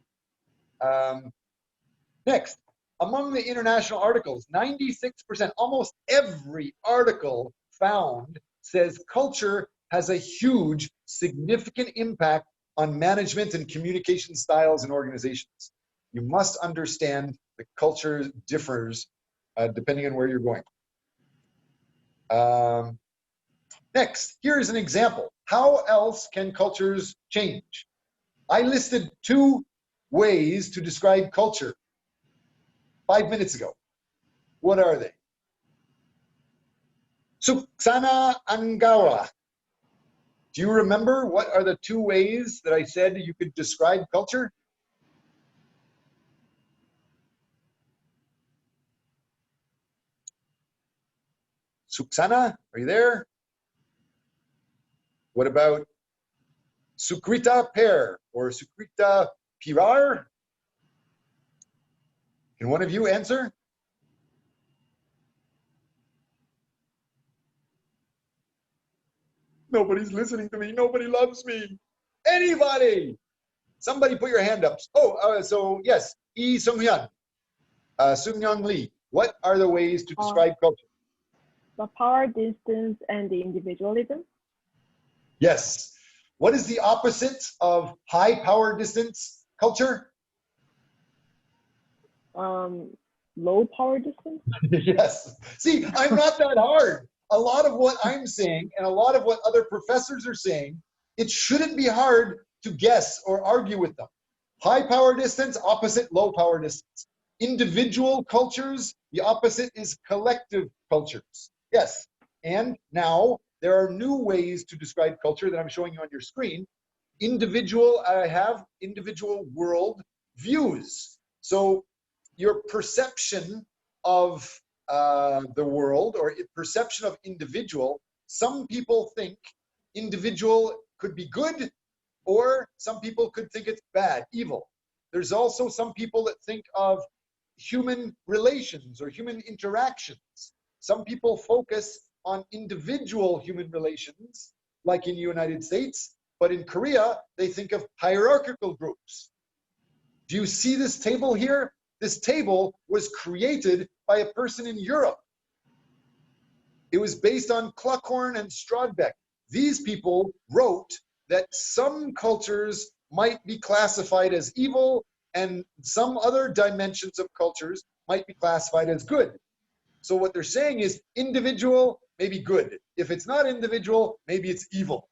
next, among the international articles, 96%, almost every article found says culture has a huge, significant impact on management and communication styles in organizations. You must understand the culture differs depending on where you're going. Next, here's an example. How else can cultures change? I listed 2 ways to describe culture 5 minutes ago. What are they? Suksana Angawa. Do you remember what are the 2 ways that I said you could describe culture? Suksana, are you there? What about Sukrita Per or Sukrita Pirar? Can one of you answer? Nobody's listening to me. Nobody loves me. Anybody? Somebody put your hand up. Oh, so yes, Lee Sung-hyun, Sung-young Lee. What are the ways to describe culture? The power distance and the individualism. Yes. What is the opposite of high power distance culture? Low power distance. Yes. See, I'm not that hard. A lot of what I'm saying and a lot of what other professors are saying, it shouldn't be hard to guess or argue with them. High power distance, opposite low power distance. Individual cultures, the opposite is collective cultures. Yes. And now there are new ways to describe culture that I'm showing you on your screen. Individual, I have individual world views. So your perception of the world or perception of individual, some people think individual could be good, or some people could think it's bad, evil. There's also some people that think of human relations or human interactions. Some people focus on individual human relations, like in the United States, but in Korea, they think of hierarchical groups. Do you see this table here? This table was created by a person in Europe. It was based on Cluckhorn and Strodbeck. These people wrote that some cultures might be classified as evil and some other dimensions of cultures might be classified as good. So what they're saying is individual, maybe good. If it's not individual, maybe it's evil.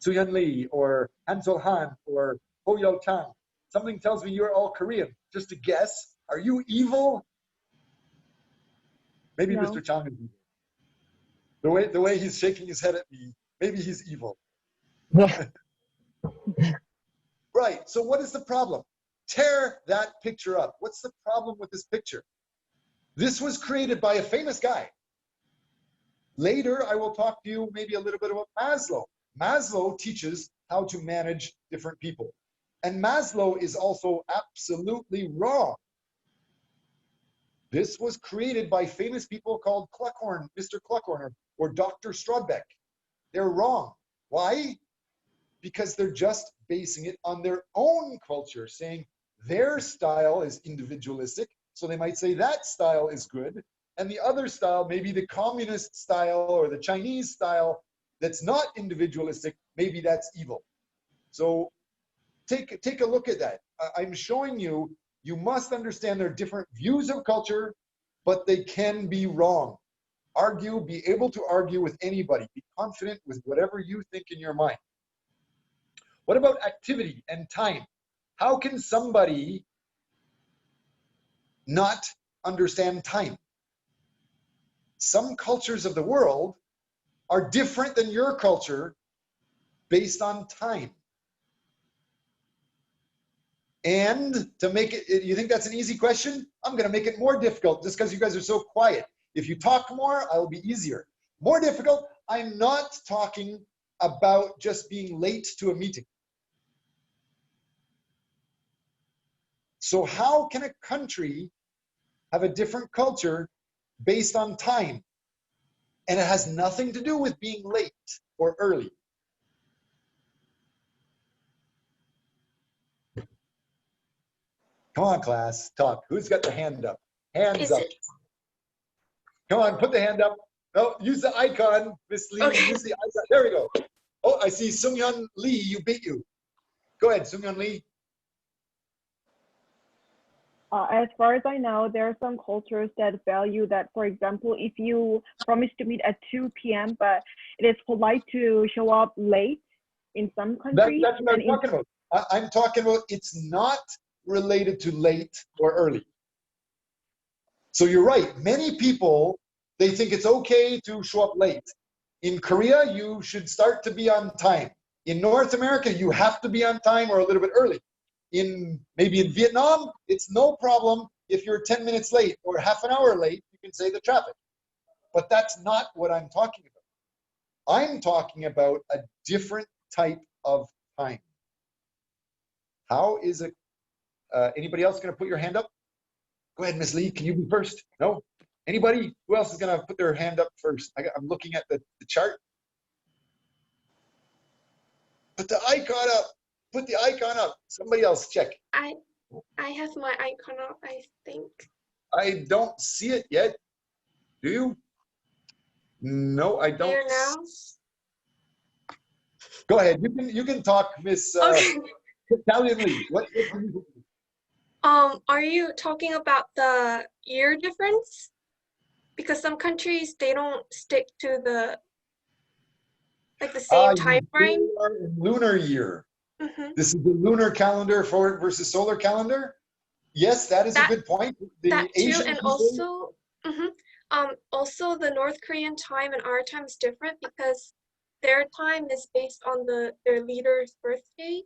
Soo-hyun Lee or Han-Sol Han or Ho-Yo Chang. Something tells me you're all Korean. Just to guess, are you evil? Maybe No. Mr. Chang is evil. The way he's shaking his head at me, maybe he's evil. Right, so what is the problem? Tear that picture up. What's the problem with this picture? This was created by a famous guy. Later, I will talk to you maybe a little bit about Maslow. Maslow teaches how to manage different people. And Maslow is also absolutely wrong. This was created by famous people called Cluckhorn, Mr. Cluckhorn, or Dr. Strodbeck. They're wrong. Why? Because they're just basing it on their own culture, saying their style is individualistic, so they might say that style is good, and the other style, maybe the communist style or the Chinese style that's not individualistic, maybe that's evil. So take a look at that. I'm showing you, you must understand there are different views of culture, but they can be wrong. Argue, be able to argue with anybody. Be confident with whatever you think in your mind. What about activity and time? How can somebody not understand time? Some cultures of the world are different than your culture based on time. And to make it, you think that's an easy question? I'm going to make it more difficult just because you guys are so quiet. If you talk more, I'll be easier. More difficult, I'm not talking about just being late to a meeting. So how can a country have a different culture based on time? And it has nothing to do with being late or early. Come on, class, talk. Who's got their hand up? Hands up. Come on, put the hand up. No, use the icon, Miss Lee. Okay. Use the icon. There we go. Oh, I see Sung-hyun Lee. You beat you. Go ahead, Sung-hyun Lee. As far as I know, there are some cultures that value that, for example, if you promise to meet at 2 p.m., but it is polite to show up late in some countries. That's what I'm talking about. I'm talking about it's not related to late or early. So you're right. Many people, they think it's okay to show up late. In Korea, you should start to be on time. In North America, you have to be on time or a little bit early. Maybe in Vietnam, it's no problem if you're 10 minutes late or half an hour late, you can say the traffic. but that's not what I'm talking about. I'm talking about a different type of time. How is it? Anybody else going to put your hand up? Go ahead, Miss Lee. Can you be first? No? Anybody? Who else is going to put their hand up first? I'm looking at the chart. Put the icon up. Put the icon up. Somebody else check. I have my icon up, I think. I don't see it yet. Do you? No, I don't. There now? Go ahead. You can talk, Miss Okay. Italian Lee. What Are you talking about the year difference? Because some countries, they don't stick to the same time frame. Lunar year. Mm-hmm. This is the lunar calendar versus solar calendar. Yes, that is a good point. That too, Asian and people, also the North Korean time and our time is different because their time is based on their leader's birth date.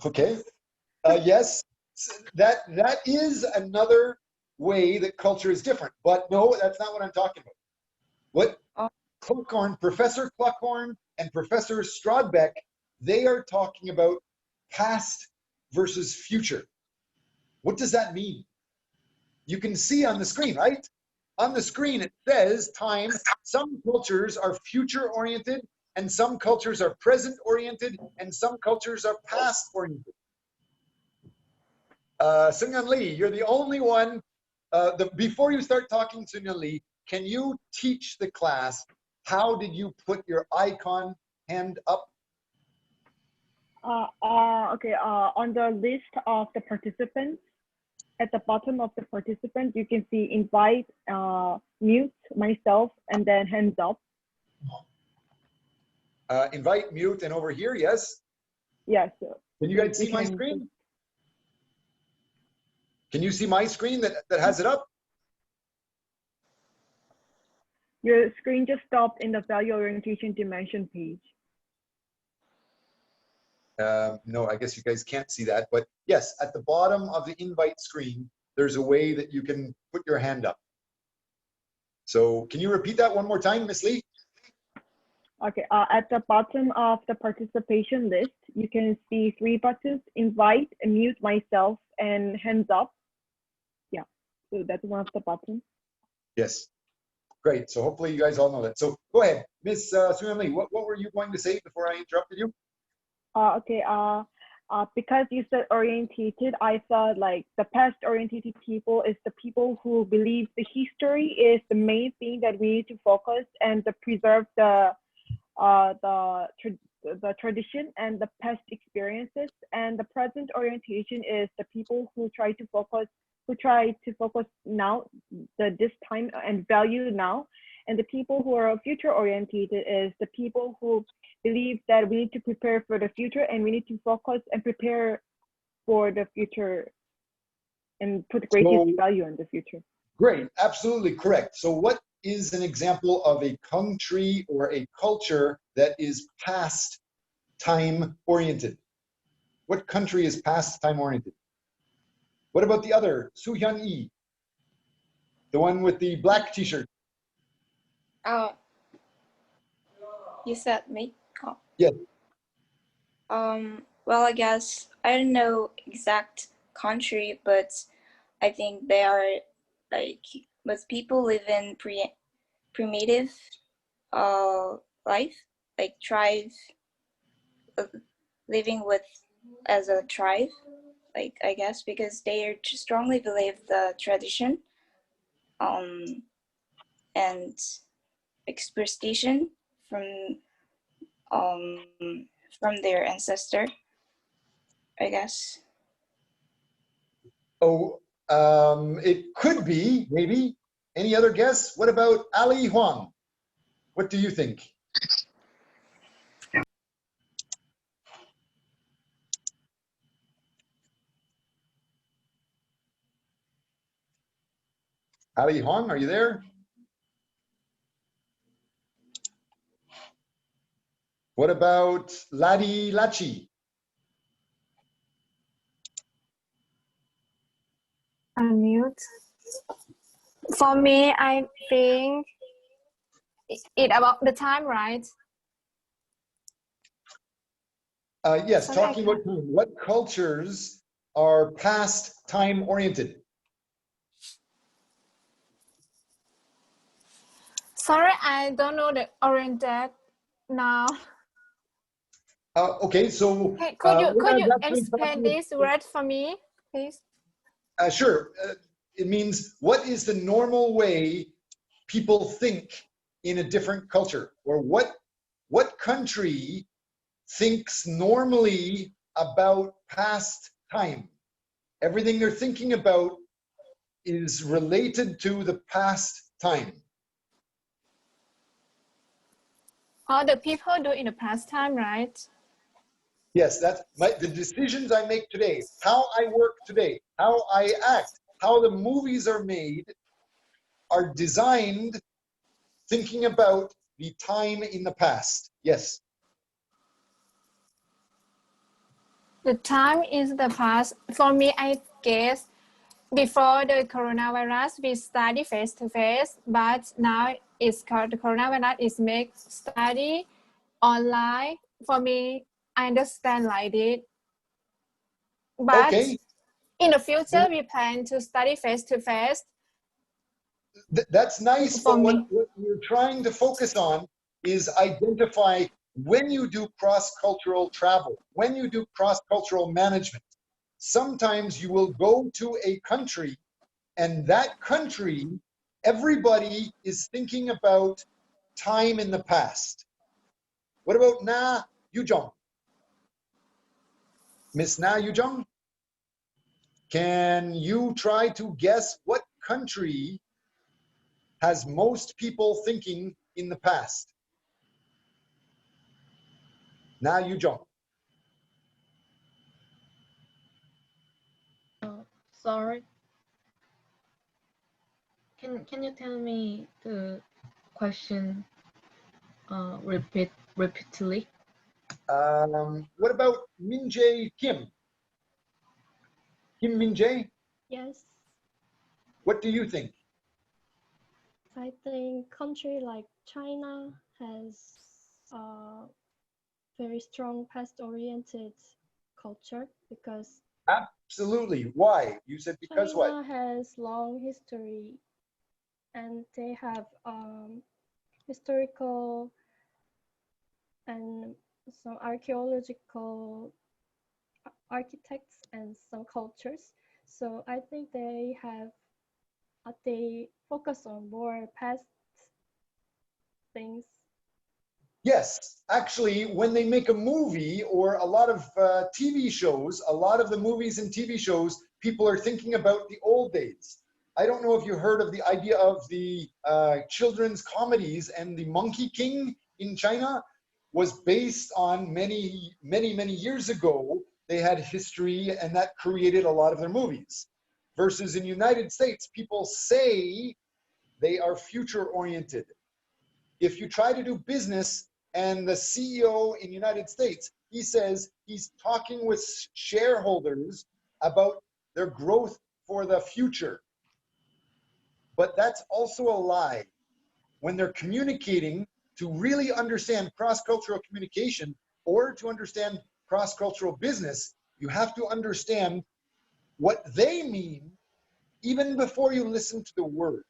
okay. Yes, that is another way that culture is different. But no, that's not what I'm talking about. What Cluckhorn, Professor Cluckhorn and Professor Strodbeck, they are talking about past versus future. What does that mean? You can see on the screen, right? On the screen, it says time. Some cultures are future-oriented, and some cultures are present-oriented, and some cultures are past-oriented. Sungyun Lee, you're the only one. Before you start talking, Sungyun Lee, can you teach the class how did you put your icon hand up? Okay, on the list of the participants, at the bottom of the participants, you can see invite, mute, myself, and then hands up. Invite, mute, and over here, yes? Yes. Can you guys see my screen? Can you see my screen that has it up? Your screen just stopped in the value orientation dimension page. No, I guess you guys can't see that, but yes, at the bottom of the invite screen, there's a way that you can put your hand up. So can you repeat that one more time, Miss Lee? Okay, at the bottom of the participation list, you can see 3 buttons: invite, mute myself, and hands up. Yeah, so that's one of the buttons. Yes, great. So hopefully you guys all know that. So go ahead, Miss Sungyun Lee, what were you going to say before I interrupted you? Okay, because you said orientated, I thought like the past orientated people is the people who believe the history is the main thing that we need to focus and to preserve the tradition and the past experiences. And the present orientation is the people who try to focus now, this time and value now. And the people who are future orientated is the people who believe that we need to prepare for the future and we need to focus and prepare for the future and put greatest value on the future. Great, absolutely correct. So what is an example of a country or a culture that is past time oriented? What country is past time oriented? What about the other, Soo-hyun Lee, the one with the black t-shirt? You said me? Oh. Yes. Well, I guess I don't know exact country, but I think they are like most people live in primitive life, like tribe, living with as a tribe, like I guess because they strongly believe the tradition and superstition from their ancestor, I guess. Oh, it could be, maybe. Any other guess? What about Ali Huang? What do you think? Ali Huang, are you there? What about Ladi Lachi? Unmute. For me, I think it about the time, right? Yes, Sorry, I talking about time. What cultures are past time oriented? Sorry, I don't know the oriented now. Okay, so Hey, we're could not you actually explain talking. this word for me, please? Sure. It means what is the normal way people think in a different culture, or what country thinks normally about past time. Everything they're thinking about is related to the past time. How the people do in the past time, right? Yes, that's the decisions I make today, how I work today, how I act, how the movies are made are designed thinking about the time in the past. Yes. The time is the past. For me, I guess before the coronavirus, we study face to face, but now it's called the coronavirus is make study online. For me, I understand like it. But Okay. in the future, we plan to study face to face. That's nice, For but what me, you're trying to focus on is identify when you do cross-cultural travel, when you do cross-cultural management. Sometimes you will go to a country, and that country, everybody is thinking about time in the past. What about Na Yujong? Miss Na Yujong, can you try to guess what country has most people thinking in the past? Na Yujong. Sorry. Can you tell me the question repeatedly? What about Min Jae Kim? Kim Min Jae, Yes, what do you think? I think country like China has a very strong past-oriented culture because Absolutely. Why? You said because what? China has long history and they have historical and some archaeological architects and some cultures. So I think they focus on more past things. Yes, actually, when they make a movie or a lot of TV shows, a lot of the movies and TV shows, people are thinking about the old days. I don't know if you heard of the idea of the children's comedies, and the Monkey King in China was based on many years ago. They had history, and that created a lot of their movies. Versus in the United States, people say they are future oriented. If you try to do business, and the CEO in the United States, he says he's talking with shareholders about their growth for the future. But that's also a lie. When they're communicating, to really understand cross-cultural communication or to understand cross-cultural business, you have to understand what they mean even before you listen to the word.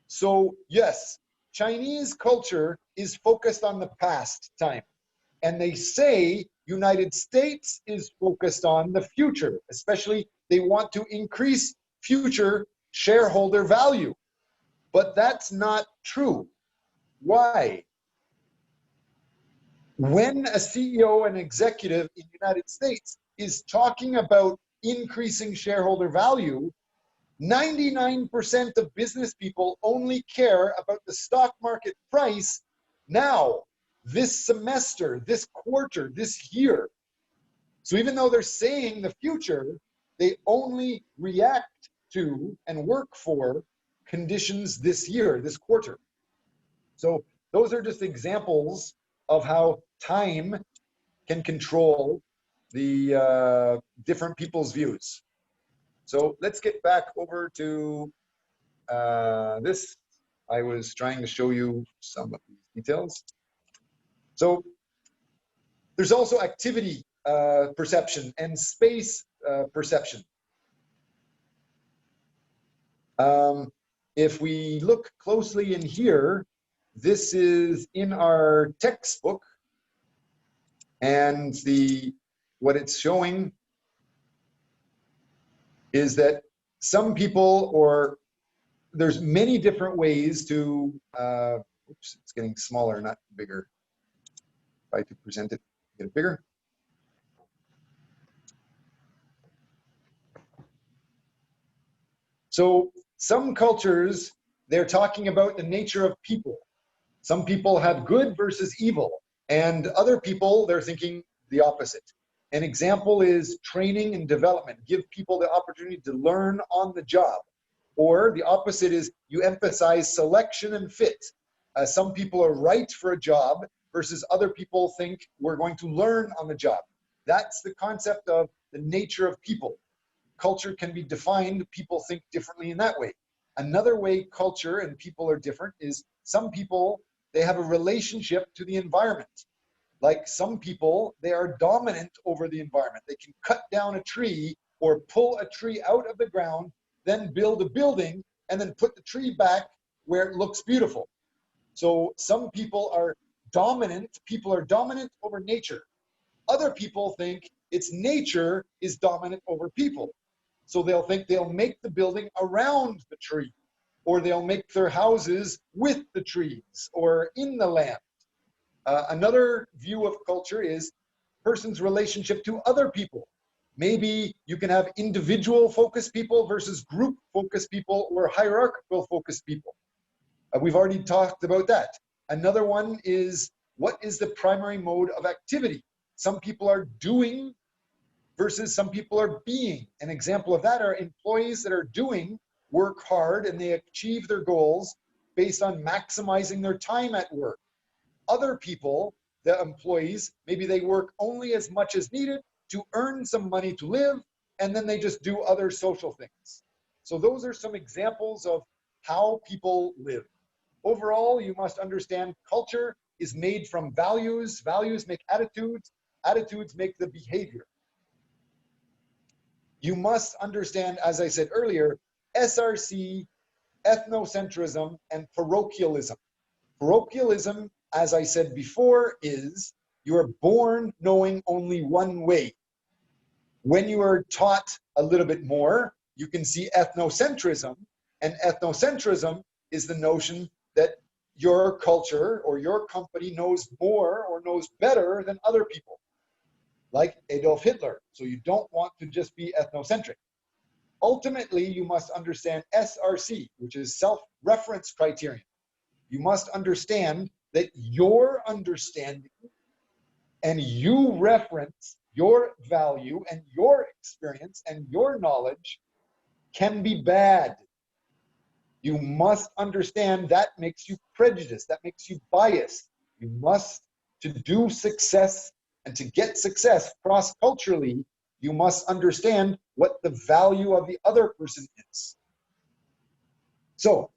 So yes, Chinese culture is focused on the past time. And they say United States is focused on the future, especially they want to increase future shareholder value. But that's not true. Why? When a CEO and executive in the United States is talking about increasing shareholder value, 99% of business people only care about the stock market price now, this semester, this quarter, this year. So even though they're saying the future, they only react to and work for conditions this year, this quarter. So those are just examples of how time can control the different people's views. So let's get back over to this, I was trying to show you some of these details. So there's also activity perception and space perception. If we look closely in here, this is in our textbook, and what it's showing is that some people, or there's many different ways to, oops, it's getting smaller, not bigger. If I could present it, get it bigger. So some cultures, they're talking about the nature of people. Some people have good versus evil, and other people, they're thinking the opposite. An example is training and development. Give people the opportunity to learn on the job. Or the opposite is you emphasize selection and fit. Some people are right for a job versus other people think we're going to learn on the job. That's the concept of the nature of people. Culture can be defined, people think differently in that way. Another way culture and people are different is some people, they have a relationship to the environment. Like some people, they are dominant over the environment. They can cut down a tree or pull a tree out of the ground, then build a building, and then put the tree back where it looks beautiful. So some people are dominant over nature. Other people think it's nature is dominant over people. So they'll think they'll make the building around the tree, or they'll make their houses with the trees or in the land. Another view of culture is person's relationship to other people. Maybe you can have individual focused people versus group focused people or hierarchical focused people. We've already talked about that. Another one is, what is the primary mode of activity? Some people are doing versus some people are being. An example of that are employees that are doing work hard and they achieve their goals based on maximizing their time at work. Other people, the employees, maybe they work only as much as needed to earn some money to live, and then they just do other social things. So those are some examples of how people live. Overall, you must understand culture is made from values. Values make attitudes. Attitudes make the behavior. You must understand, as I said earlier, SRC, ethnocentrism, and parochialism. Parochialism, as I said before, is you are born knowing only one way. When you are taught a little bit more, you can see ethnocentrism, and ethnocentrism is the notion that your culture or your company knows more or knows better than other people, like Adolf Hitler. So you don't want to just be ethnocentric. Ultimately, you must understand SRC, which is self-reference criterion. You must understand that your understanding and you reference your value and your experience and your knowledge can be bad. You must understand that makes you prejudiced, that makes you biased. You must, to do success and to get success cross-culturally, you must understand what the value of the other person is. So,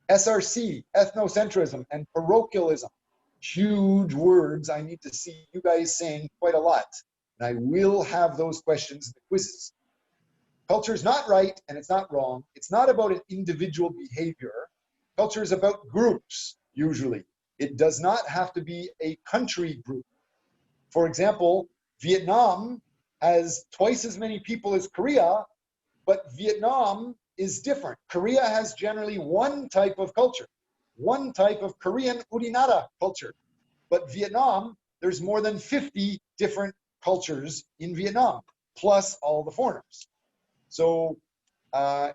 SRC, ethnocentrism, and parochialism, huge words I need to see you guys saying quite a lot. And I will have those questions in the quizzes. Culture is not right and it's not wrong. It's not about an individual behavior. Culture is about groups, usually. It does not have to be a country group. For example, Vietnam has twice as many people as Korea, but Vietnam is different. Korea has generally one type of culture, one type of Korean Urinata culture. But Vietnam, there's more than 50 different cultures in Vietnam, plus all the foreigners. So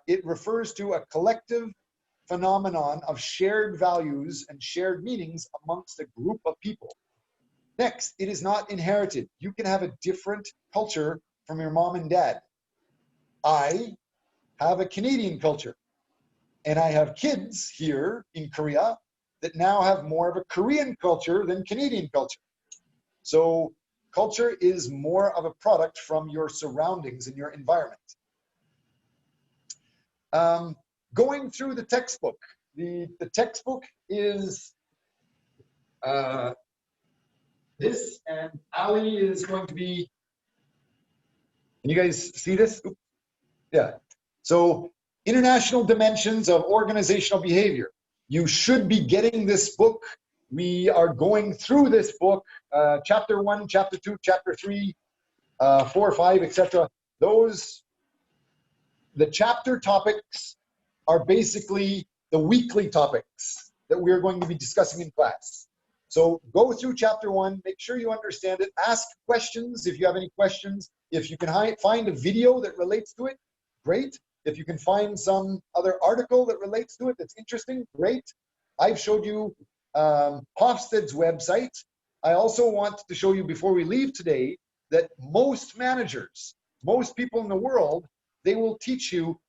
it refers to a collective phenomenon of shared values and shared meanings amongst a group of people. Next, it is not inherited. You can have a different culture from your mom and dad. I have a Canadian culture, and I have kids here in Korea that now have more of a Korean culture than Canadian culture. So culture is more of a product from your surroundings and your environment. going through the textbook. The textbook is this, and Ali is going to be, can you guys see this? Oops. Yeah. So international dimensions of organizational behavior. You should be getting this book. We are going through this book, chapter 1, chapter 2, chapter 3, 4, 5, etc. Those, the chapter topics are basically the weekly topics that we're going to be discussing in class. So go through chapter 1, make sure you understand it, ask questions if you have any questions. If you can find a video that relates to it, great. If you can find some other article that relates to it that's interesting, great. I've showed you Hofstede's website. I also want to show you before we leave today that most managers, most people in the world, they will teach you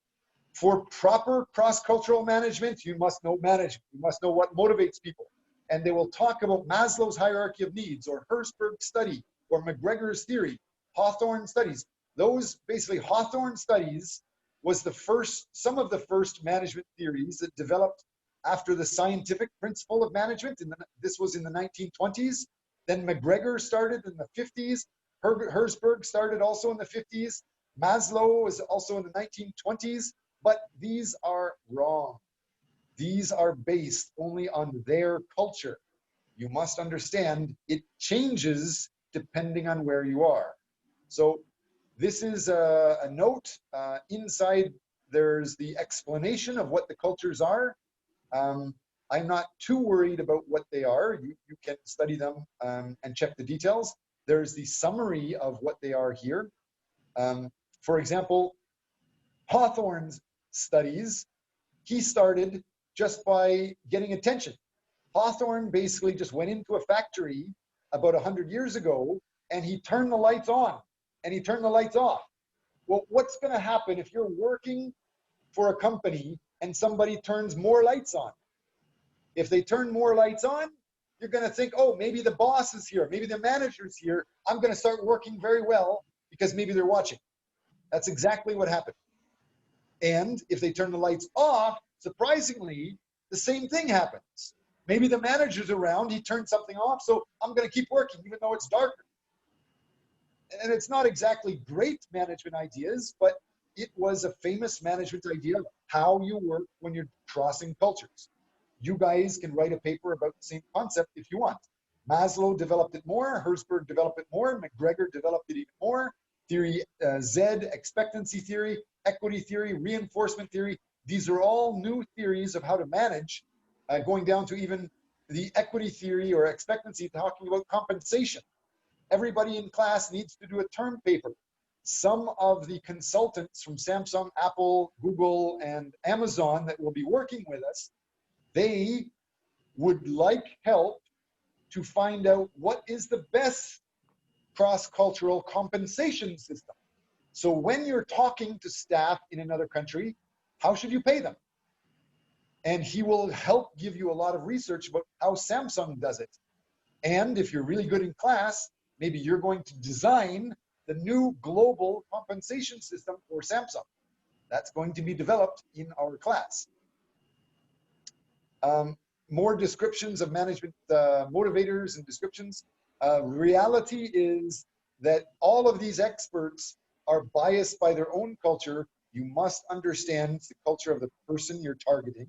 for proper cross-cultural management, you must know management. You must know what motivates people. And they will talk about Maslow's hierarchy of needs, or Herzberg's study, or McGregor's theory, Hawthorne studies. Those, basically, Hawthorne studies was the first, some of the first management theories that developed after the scientific principle of management. This was in the 1920s. Then McGregor started in the 50s. Herzberg started also in the 50s. Maslow was also in the 1920s. But these are wrong. These are based only on their culture. You must understand it changes depending on where you are. So this is a note. Inside there's the explanation of what the cultures are. I'm not too worried about what they are. You can study them and check the details. There's the summary of what they are here. For example, Hawthorne's studies, he started just by getting attention. Hawthorne basically just went into a factory about 100 years ago and he turned the lights on and he turned the lights off. Well, what's going to happen if you're working for a company and somebody turns more lights on? If they turn more lights on, you're going to think, oh, maybe the boss is here, maybe the manager's here. I'm going to start working very well because maybe they're watching. That's exactly what happened. And if they turn the lights off, surprisingly, the same thing happens. Maybe the manager's around, he turned something off, so I'm going to keep working even though it's darker. And it's not exactly great management ideas, but it was a famous management idea of how you work when you're crossing cultures. You guys can write a paper about the same concept if you want. Maslow developed it more, Herzberg developed it more, McGregor developed it even more. Theory Z, expectancy theory, equity theory, reinforcement theory. These are all new theories of how to manage, going down to even the equity theory or expectancy, talking about compensation. Everybody in class needs to do a term paper. Some of the consultants from Samsung, Apple, Google, and Amazon that will be working with us, they would like help to find out what is the best cross-cultural compensation system. So when you're talking to staff in another country, how should you pay them? And he will help give you a lot of research about how Samsung does it. And if you're really good in class, maybe you're going to design the new global compensation system for Samsung. That's going to be developed in our class. More descriptions of management motivators and descriptions. Reality is that all of these experts are biased by their own culture. You must understand the culture of the person you're targeting.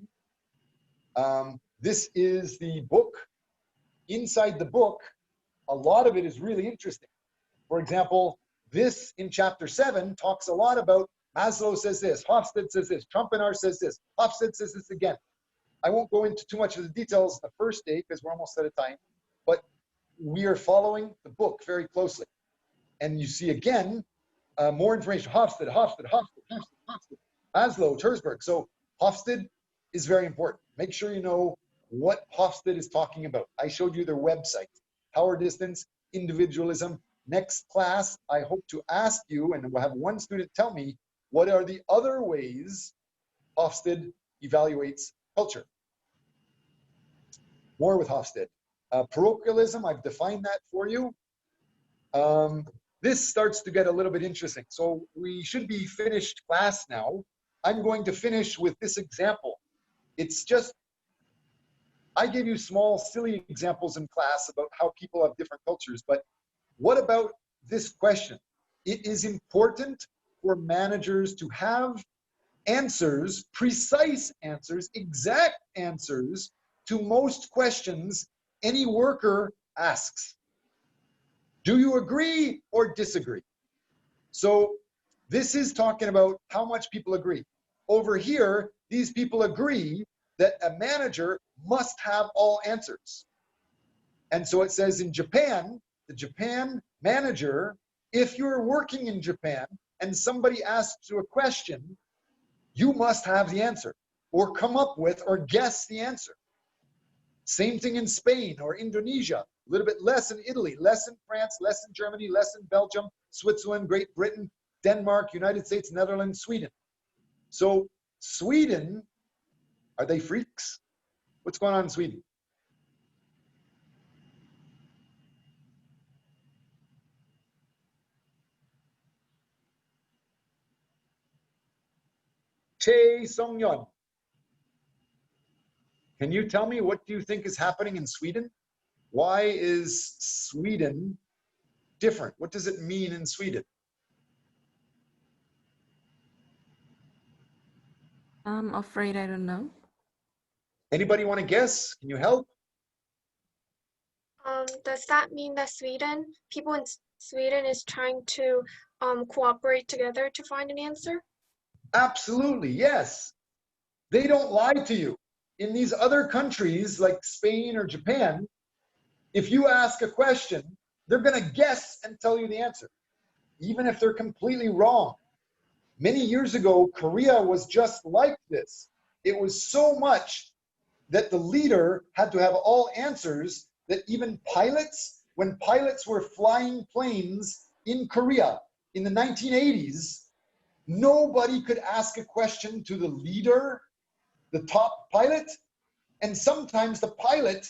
This is the book. Inside the book, a lot of it is really interesting. For example, this in chapter 7 talks a lot about Maslow says this, Hofstede says this, Trumpenar says this, Hofstede says this again. I won't go into too much of the details the first day because we're almost out of time, but we are following the book very closely. And you see again, more information, Hofstede, Maslow, Herzberg. So Hofstede is very important. Make sure you know what Hofstede is talking about. I showed you their website, power distance, individualism. Next class, I hope to ask you, and we'll have one student tell me, what are the other ways Hofstede evaluates culture? More with Hofstede. Parochialism, I've defined that for you. This starts to get a little bit interesting. So we should be finished class now. I'm going to finish with this example. It's just, I gave you small, silly examples in class about how people have different cultures, but what about this question? It is important for managers to have answers, precise answers, exact answers to most questions any worker asks. Do you agree or disagree? So this is talking about how much people agree. Over here, these people agree that a manager must have all answers. And so it says in Japan, the Japan manager, if you're working in Japan and somebody asks you a question, you must have the answer or come up with or guess the answer. Same thing in Spain or Indonesia, a little bit less in Italy, less in France, less in Germany, less in Belgium, Switzerland, Great Britain, Denmark, United States, Netherlands, Sweden. So Sweden, are they freaks? What's going on in Sweden? Che Song-yeon, can you tell me what do you think is happening in Sweden? Why is Sweden different? What does it mean in Sweden? I'm afraid I don't know. Anybody want to guess? Can you help? Does that mean that people in Sweden is trying to cooperate together to find an answer? Absolutely, yes. They don't lie to you. In these other countries like Spain or Japan, if you ask a question, they're going to guess and tell you the answer, even if they're completely wrong. Many years ago, Korea was just like this. It was so much that the leader had to have all answers that even pilots, when pilots were flying planes in Korea in the 1980s, nobody could ask a question to the leader, the top pilot, and sometimes the pilot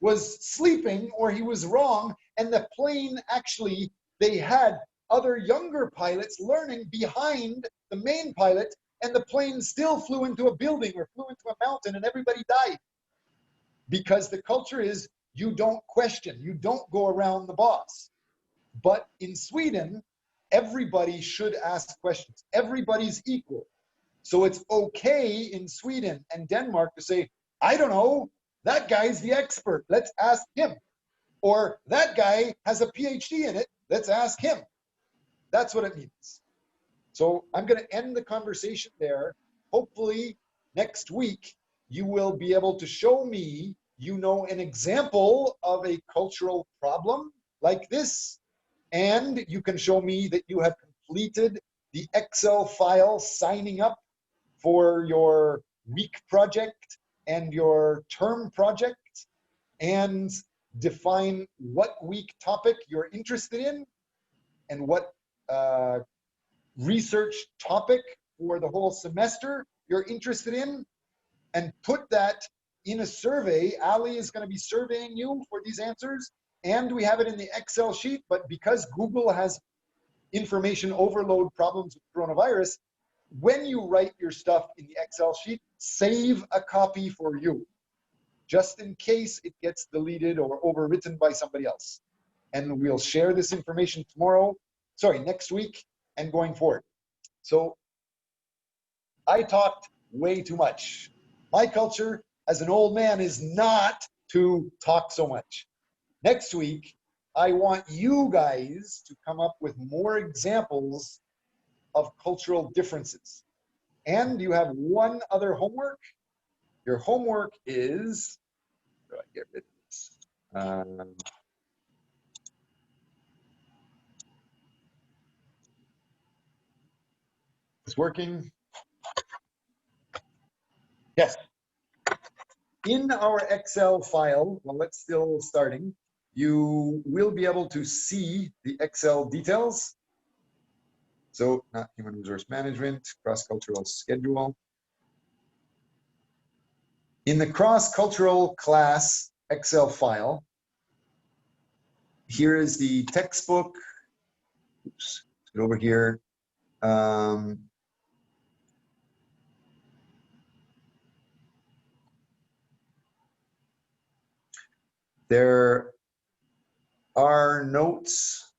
was sleeping or he was wrong, and the plane actually, they had other younger pilots learning behind the main pilot, and the plane still flew into a building or flew into a mountain and everybody died. Because the culture is you don't question, you don't go around the boss. But in Sweden, everybody should ask questions. Everybody's equal. So it's okay in Sweden and Denmark to say, I don't know, that guy's the expert, let's ask him. Or that guy has a PhD in it, let's ask him. That's what it means. So I'm going to end the conversation there. Hopefully next week you will be able to show me, an example of a cultural problem like this, and you can show me that you have completed the Excel file signing up for your week project and your term project, and define what week topic you're interested in and what research topic for the whole semester you're interested in, and put that in a survey. Ali is going to be surveying you for these answers, and we have it in the Excel sheet. But because Google has information overload problems with coronavirus, when you write your stuff in the Excel sheet, save a copy for you, just in case it gets deleted or overwritten by somebody else. And we'll share this information next week and going forward. So I talked way too much. My culture as an old man is not to talk so much. Next week, I want you guys to come up with more examples of cultural differences. And you have one other homework. Your homework is, how do I get rid of this? It's working. Yes. In our Excel file, while it's still starting, you will be able to see the Excel details. So not human resource management, cross-cultural schedule. In the cross-cultural class Excel file, here is the textbook. Oops, let's get over here. There are notes.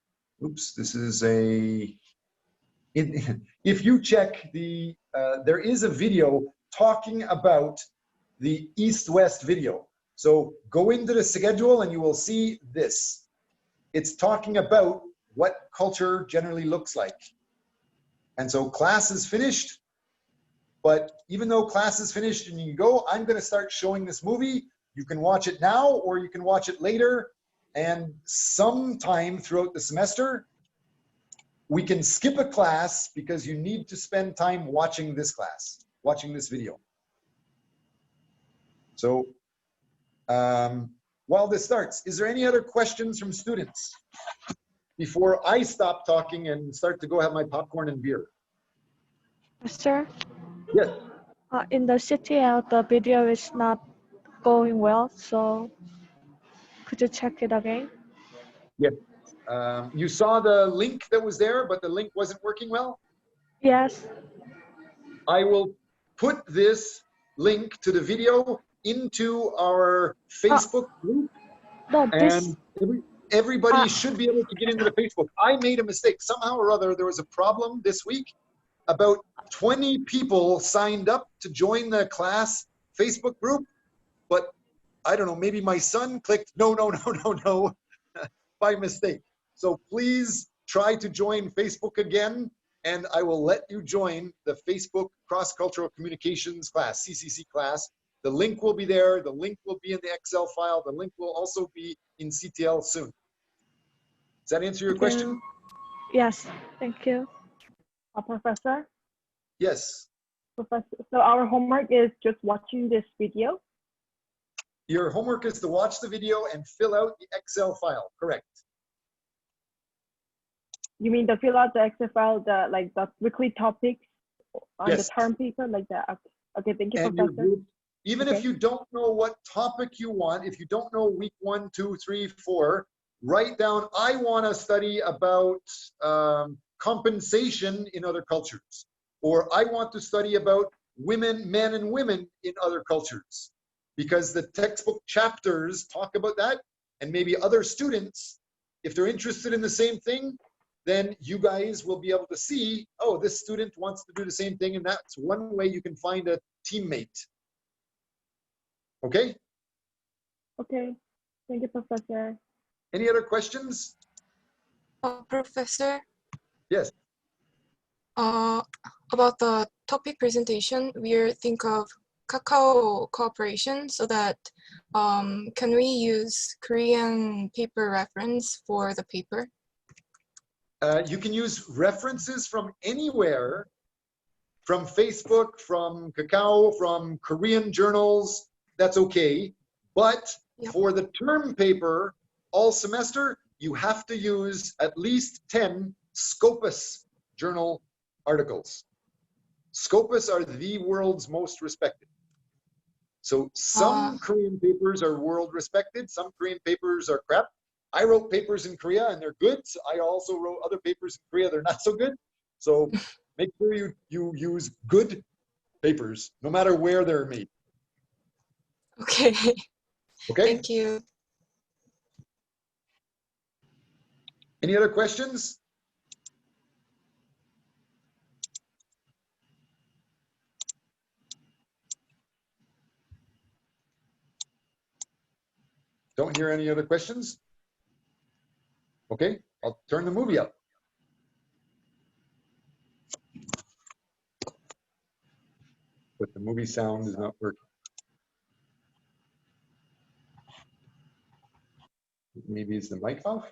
Oops, this is a, if you check the, there is a video talking about the East-West video. So go into the schedule and you will see this. It's talking about what culture generally looks like. And so class is finished, but even though class is finished and you go, I'm going to start showing this movie. You can watch it now or you can watch it later. And sometime throughout the semester, we can skip a class because you need to spend time watching this class, watching this video. So while this starts, is there any other questions from students before I stop talking and start to go have my popcorn and beer? Sir, Yes. in the CTL, the video is not going well, so could you check it again? Yes. You saw the link that was there, but the link wasn't working well? Yes. I will put this link to the video into our Facebook group. No, this. And everybody should be able to get into the Facebook. I made a mistake. Somehow or other, there was a problem this week. About 20 people signed up to join the class Facebook group, but I don't know, maybe my son clicked no by mistake. So please try to join Facebook again, and I will let you join the Facebook Cross-Cultural Communications class, CCC class. The link will be there. The link will be in the Excel file. The link will also be in CTL soon. Does that answer your question? Yes, thank you. Professor? Yes. Professor, so our homework is just watching this video? Your homework is to watch the video and fill out the Excel file, correct? You mean to fill out the Excel file, the weekly topics on Yes. the term paper like that? Okay, thank you, And your Professor. group, even if you don't know what topic you want, if you don't know week 1, 2, 3, 4, write down, I want to study about compensation in other cultures. Or I want to study about women, men and women in other cultures. Because the textbook chapters talk about that, and maybe other students, if they're interested in the same thing, then you guys will be able to see, oh, this student wants to do the same thing, and that's one way you can find a teammate. Okay? Okay, thank you, Professor. Any other questions? Professor, Yes. about the topic presentation, we think of Kakao cooperation, so that can we use Korean paper reference for the paper? You can use references from anywhere, from Facebook, from Kakao, from Korean journals, that's okay. But for the term paper, all semester, you have to use at least 10 Scopus journal articles. Scopus are the world's most respected. So some Korean papers are world respected, some Korean papers are crap. I wrote papers in Korea and they're good. I also wrote other papers in Korea, they're not so good. So make sure you use good papers, no matter where they're made. Okay. Okay. Thank you. Any other questions? Don't hear any other questions? Okay, I'll turn the movie up. But the movie sound is not working. Maybe it's the mic off?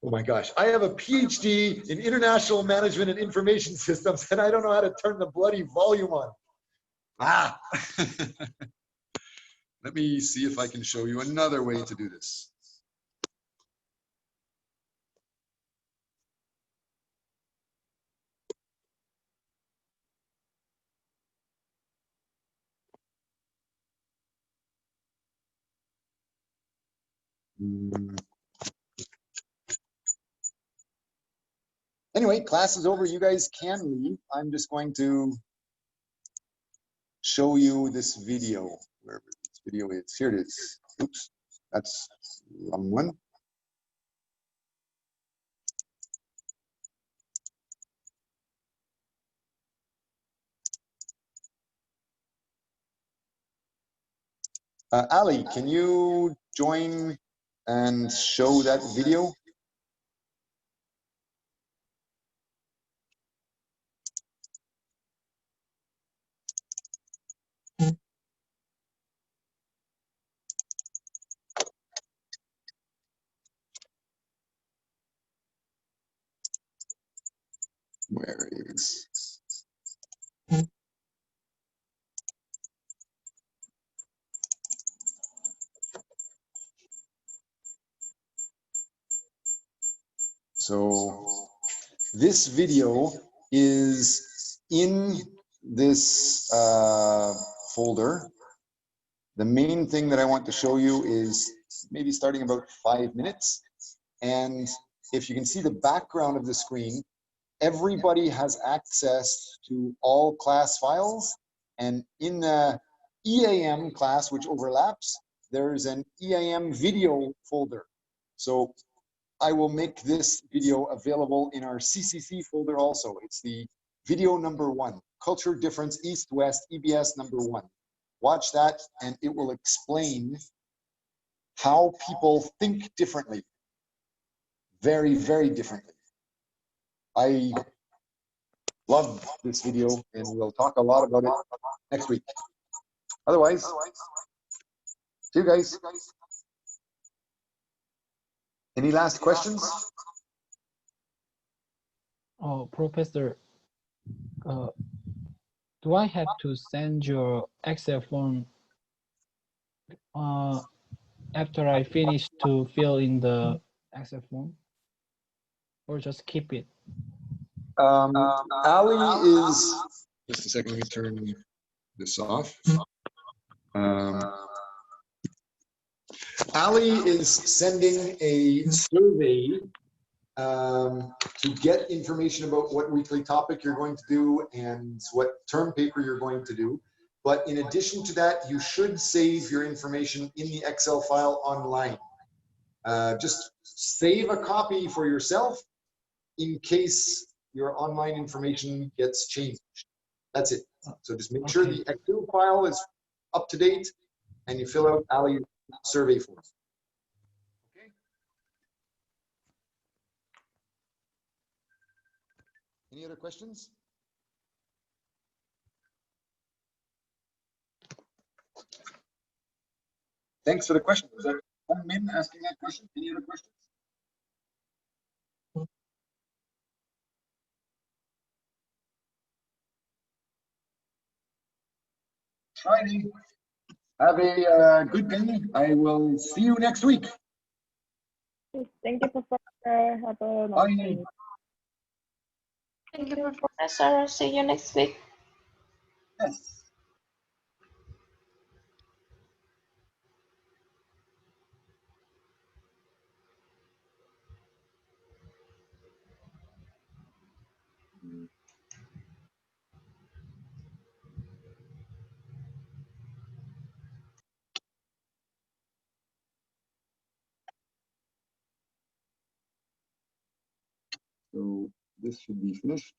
Oh my gosh, I have a PhD in international management and information systems, and I don't know how to turn the bloody volume on. Ah! Let me see if I can show you another way to do this. Anyway, class is over. You guys can leave. I'm just going to show you this video. Wherever it's video is. Here it is. Oops, that's the wrong one. Ali, can you join and show that video? Where is? So this video is in this folder. The main thing that I want to show you is maybe starting about 5 minutes. And if you can see the background of the screen, everybody has access to all class files. And in the EAM class, which overlaps, there's an EAM video folder. So I will make this video available in our CCC folder also. It's the video number 1, Culture Difference East-West EBS number 1. Watch that and it will explain how people think differently. Very, very differently. I love this video and we'll talk a lot about it next week. Otherwise, see you guys. Any last questions? Oh, Professor, do I have to send your Excel form after I finish to fill in the Excel form, or just keep it? Ali is, just a second, let me turn this off. Ali is sending a survey to get information about what weekly topic you're going to do and what term paper you're going to do. But in addition to that, you should save your information in the Excel file online. Just save a copy for yourself in case your online information gets changed. That's it. So just make sure the Excel file is up to date and you fill out Ali's survey form. Okay. Any other questions? Thanks for the question. Was that Min asking that question? Any other questions? Friday. Have a good day. I will see you next week. Thank you, Professor. Have a nice day. Thank you, Professor. See you next week. Yes. So this should be finished.